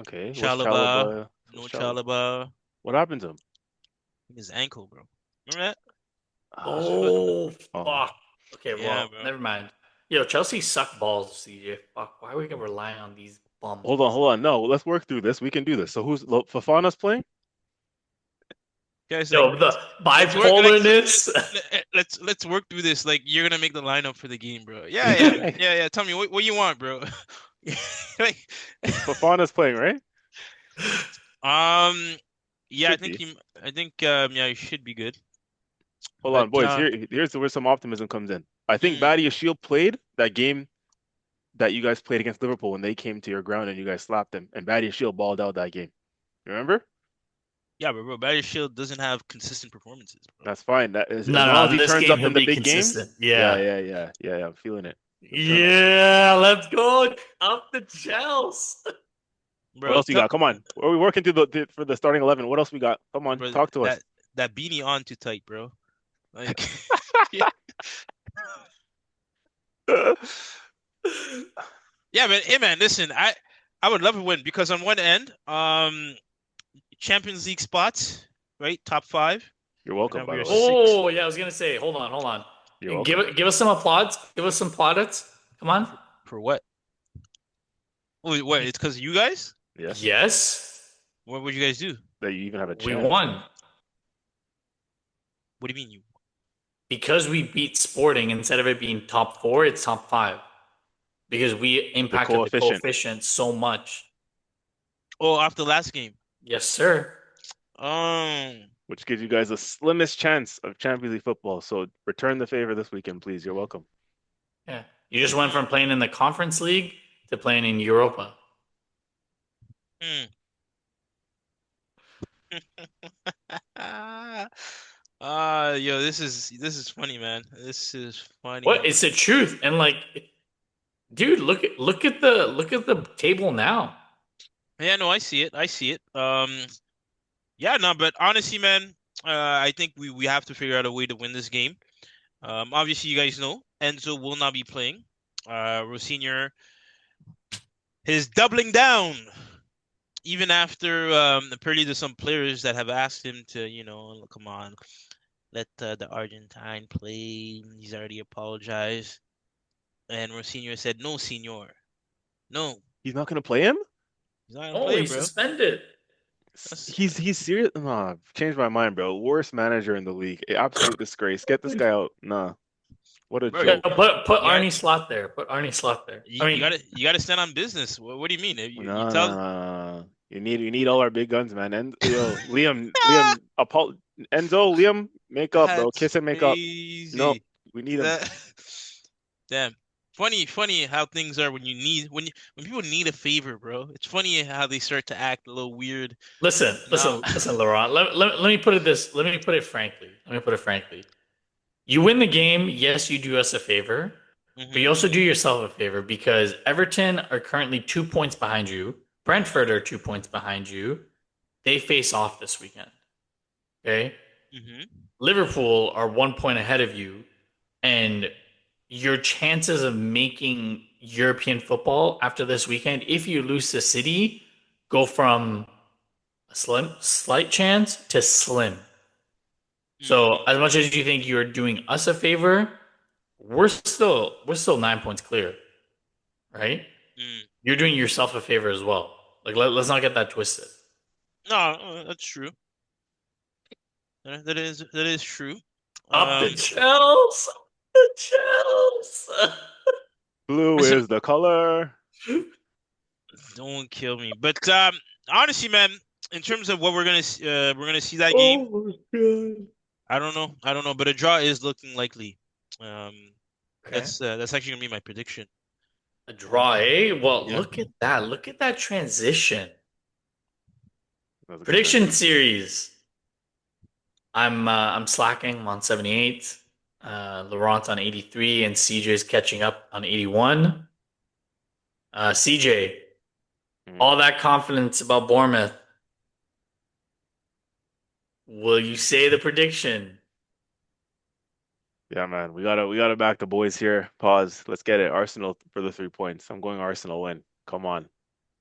Okay. What's Chalaba, Chalaba? no What's Chalaba? Chalaba. What happened to him? His ankle, bro. Remember that? His Ah, foot. Oh, oh. fuck. Okay, Yeah, well, bro. never mind. Yo, Chelsea suck balls, CJ. Fuck, why are we gonna rely on these bums? Hold on. No, let's work through this. We can do this. So Fafana's playing? Guys, like Yo, the let's work let's bipolarness. let's work through this. Like you're gonna make the lineup for the game, bro. Yeah. Tell me what you want, bro. Like, Fafana's playing, right? um, yeah, Should be. I think yeah, you should be good. Hold But on, boys. Here's where some optimism comes in. I think mm, Badia Shield played that game that you guys played against Liverpool when they came to your ground and you guys slapped them, and Badia Shield balled out that game. Remember? yeah, but bro, Bayer Shield doesn't have consistent performances, bro. That's fine. That is No, as no, long as no. he This turns game up he'll in the be big consistent. games. Yeah. Yeah. I'm feeling it. He'll turn up. Yeah, let's go. Up the Chelsea. What Bro, else you got? Come on. Are we working through for the starting 11? What else we got? Come on, bro, talk to us. that beanie on too tight, bro. Like, yeah, man. Hey, man, listen, I would love to win because on one end, Champions League spots, right? Top five. You're Right welcome, now by we are the way. six. Oh, yeah, I was gonna say, hold on. You're welcome. Give us some applause. Give us some plaudits. Come on. For what? Wait, what? It's because of you guys? Yes, Yes, What would you guys do? that you even have a we chance. won What do you mean you? because we beat Sporting. Instead of it being top four, it's top five because we The impacted the coefficient. coefficient so much. Oh, after the last game. Yes, sir. Um, Which gives you guys the slimmest chance of Champions League football. So return the favor this weekend, please. You're welcome. Yeah, you just went from playing in the Conference League to playing in Europa. hmm. Yo, this is funny, man. This is What? funny. It's the truth, and like, dude, look at the table now. Yeah, no, I see it. I see it. Yeah, no, but honestly, man, I think we have to figure out a way to win this game. Obviously, you guys know Enzo will not be playing. Rosignor is doubling down, even after apparently there's some players that have asked him to, come on, let the Argentine play. He's already apologized, and Rosignor said, "No, senor, no, He's not gonna play him? he's not gonna Oh, play, he's bro." suspended. That's He's serious. Nah, I've changed my mind, bro. Worst manager in the league. Absolute disgrace. Get this guy out. Nah. What a Bro, Yeah, joke. put you got Arnie Slot there. Put Arnie Slot there. I mean, you gotta stand on business. What do you mean? You No, no, tell. no, no, no. You need all our big guns, man. And yo, Liam, Enzo, Liam, make up, bro. That's Kiss and make up. No, crazy. we need him. That damn. Funny how things are when when people need a favor, bro. It's funny how they start to act a little weird. listen, Now, listen, listen, Laurent. Let me put it this. Let me put it frankly. Let me put it frankly. You win the game, yes, you do us a favor, but hmm you also do yourself a favor because Everton are currently 2 points behind you. Brentford are 2 points behind you. They face off this weekend. Okay. hmm Liverpool are 1 point ahead of you, and your chances of making European football after this weekend, if you lose to City, go from a slight chance to slim. So mm as much as you think you're doing us a favor, we're still 9 points clear, right? mm. You're doing yourself a favor as well. Like let's not get that twisted. No, that's true. That is true. Up the Um, Chels, up the Chels. Blue listen, is the color. don't kill me. But honestly, man, in terms of what we're gonna see that game, Oh my god. I don't know. I don't know, but a draw is looking likely. Um, Okay. that's actually gonna be my prediction. A draw, eh? Well, Yeah. look at that. Look at that transition. That was a good Prediction transition. series. I'm slacking. I'm on 78. Laurent on 83, and CJ's catching up on 81. CJ, Mm. all that confidence about Bournemouth. Will you say the prediction? Yeah, man. We gotta back the boys here. Pause. Let's get it. Arsenal for the 3 points. I'm going Arsenal win. Come on.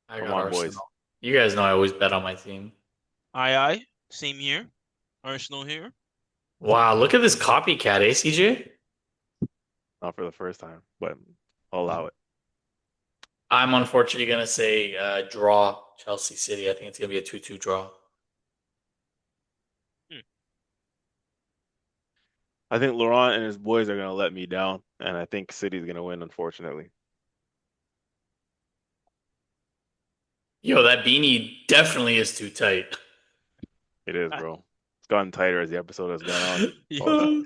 I Come got on, boys. Arsenal. You guys know I always bet on my team. Aye. Same here. Arsenal here. Wow, look at this copycat, eh, CJ? Not for the first time, but I'll allow it. I'm unfortunately gonna say draw Chelsea City. I think it's gonna be a 2-2 draw. Hmm. I think Laurent and his boys are gonna let me down, and I think City's gonna win, unfortunately. Yo, that beanie definitely is too tight. It is, bro. It's gotten tighter as the episode has gone on. Pause.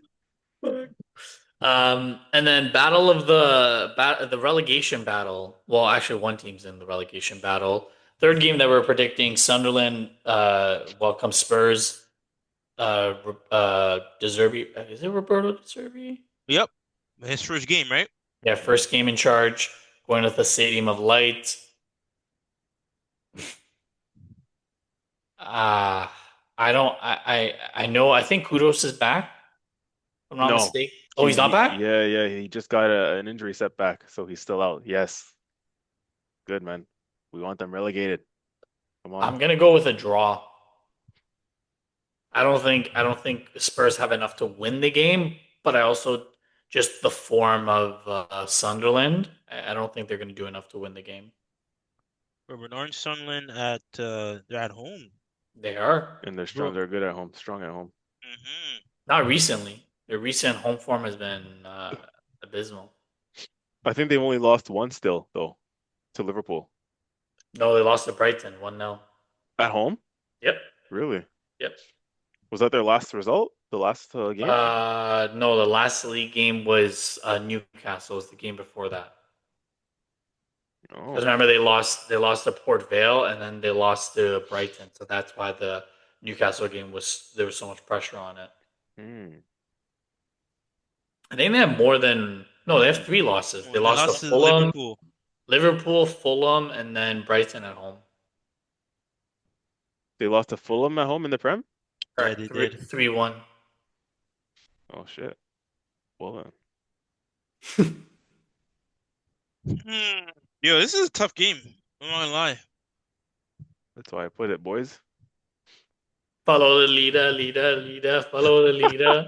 And then the relegation battle. Well, actually, one team's in the relegation battle. Third game that we're predicting: Sunderland welcome Spurs. De Zerbi, is it Roberto De Zerbi? Yep. His first game, right? Yeah, first game in charge. Going with the Stadium of Light. Uh I don't. I know. I think Kudos is back. If I'm not No, mistaken. Oh, he's not back. yeah, he just got an injury setback, so he's still out. Yes, good man. We want them relegated. Come on. I'm gonna go with a draw. I don't think Spurs have enough to win the game, but I also just the form of Sunderland. I don't think they're gonna do enough to win the game. Robert Orange Sunderland at they're at home. They are. And they're strong. Bro. They're good at home. Strong at home. hmm Not recently. Their recent home form has been abysmal. I think they've only lost one still, though, to Liverpool. No, they lost to Brighton 1-0. At home? Yep. Really? Yep. Was that their last result? The last game? No, the last league game was Newcastle. It was the game before that. Because Oh. remember they lost to Port Vale and then they lost to Brighton. So that's why the Newcastle game was there was so much pressure on it. Hmm. I think they have more than no, they have three losses. They Well, they lost to lost to Fulham, Liverpool. Liverpool, Fulham, and then Brighton at home. They lost to Fulham at home in the Prem? Yeah, Correct. they Three did. 3-1. Oh shit. Well Follow Yo, this is a tough game. I'm not gonna lie. that's why I put it, boys. the leader, leader, leader, follow the leader.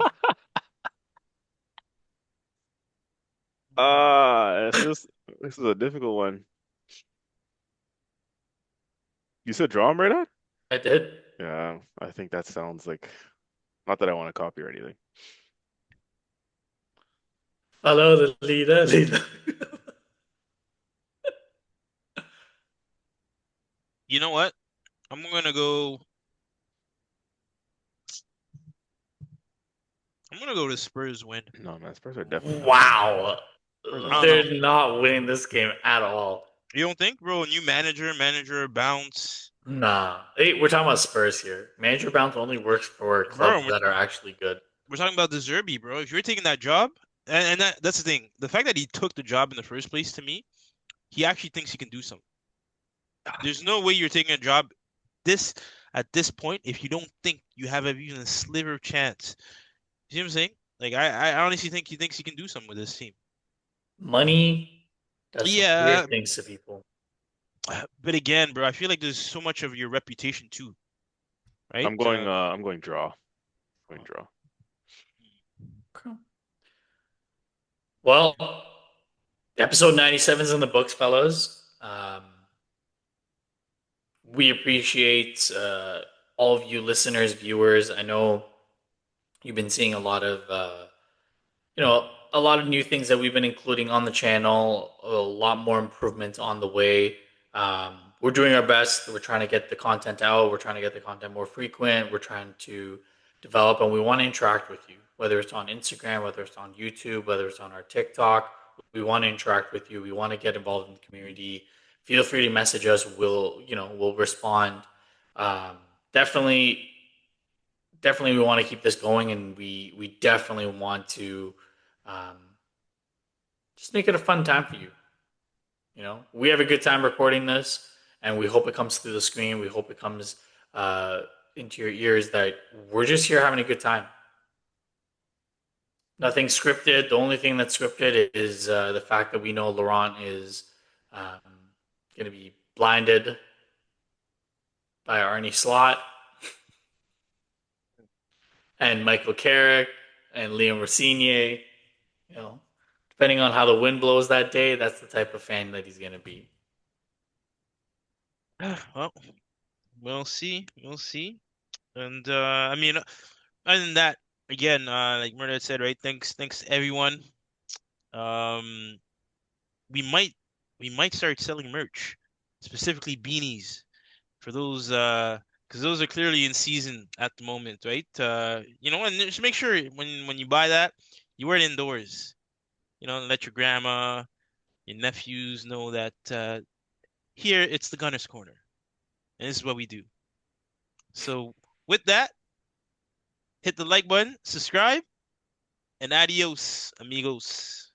This is a difficult one. You said draw, Mehrdad? I did. Yeah, I think that sounds like not that I want to copy or anything. Hello, the leader. You know what? I'm gonna go. I'm gonna go to Spurs win. No, man, Spurs are definitely not winning. Wow. Spurs are I not don't know. winning. They're not winning this game at all. You don't think, bro? New manager bounce, Nah. Hey, we're talking about Spurs here. Manager bounce only works for bro. clubs that are actually good. We're talking about the Zerbi, bro. If you're taking that job, and that's the thing. The fact that he took the job in the first place, to me, he actually thinks he can do something. There's no way you're taking a job this at this point if you don't think you have even a sliver of chance. You see what I'm saying? Like I honestly think he thinks he can do something with this team. Money does some Yeah, weird things to people. but again, bro, I feel like there's so much of your reputation too, right? I'm going draw. Going draw. Okay. Well, episode 97 is in the books, fellas. We appreciate all of you listeners, viewers. I know you've been seeing a lot of a lot of new things that we've been including on the channel, a lot more improvements on the way. We're doing our best. We're trying to get the content out. We're trying to get the content more frequent. We're trying to develop, and we want to interact with you, whether it's on Instagram, whether it's on YouTube, whether it's on our TikTok. We want to interact with you. We want to get involved in the community. Feel free to message us. We'll respond. Um, definitely, definitely, we want to keep this going, and we definitely want to um, just make it a fun time for you. We have a good time recording this, and we hope it comes through the screen. We hope it comes uh, into your ears that we're just here having a good time. Nothing scripted. The only thing that's scripted is the fact that we know Laurent is um, going to be blinded by Arnie Slot and Michael Carrick and Liam Rossinier. You know, depending on how the wind blows that day, that's the type of fan that he's going to be. Well, we'll see. We'll see. And I mean, other than that, again, like Mehrdad said, right? Thanks everyone. Um, we might we might start selling merch, specifically beanies for those because those are clearly in season at the moment, right? And just make sure when you buy that, you wear it indoors. And let your grandma, your nephews know that here it's the Gunner's Corner, and this is what we do. So with that, hit the like button, subscribe, and adios, amigos.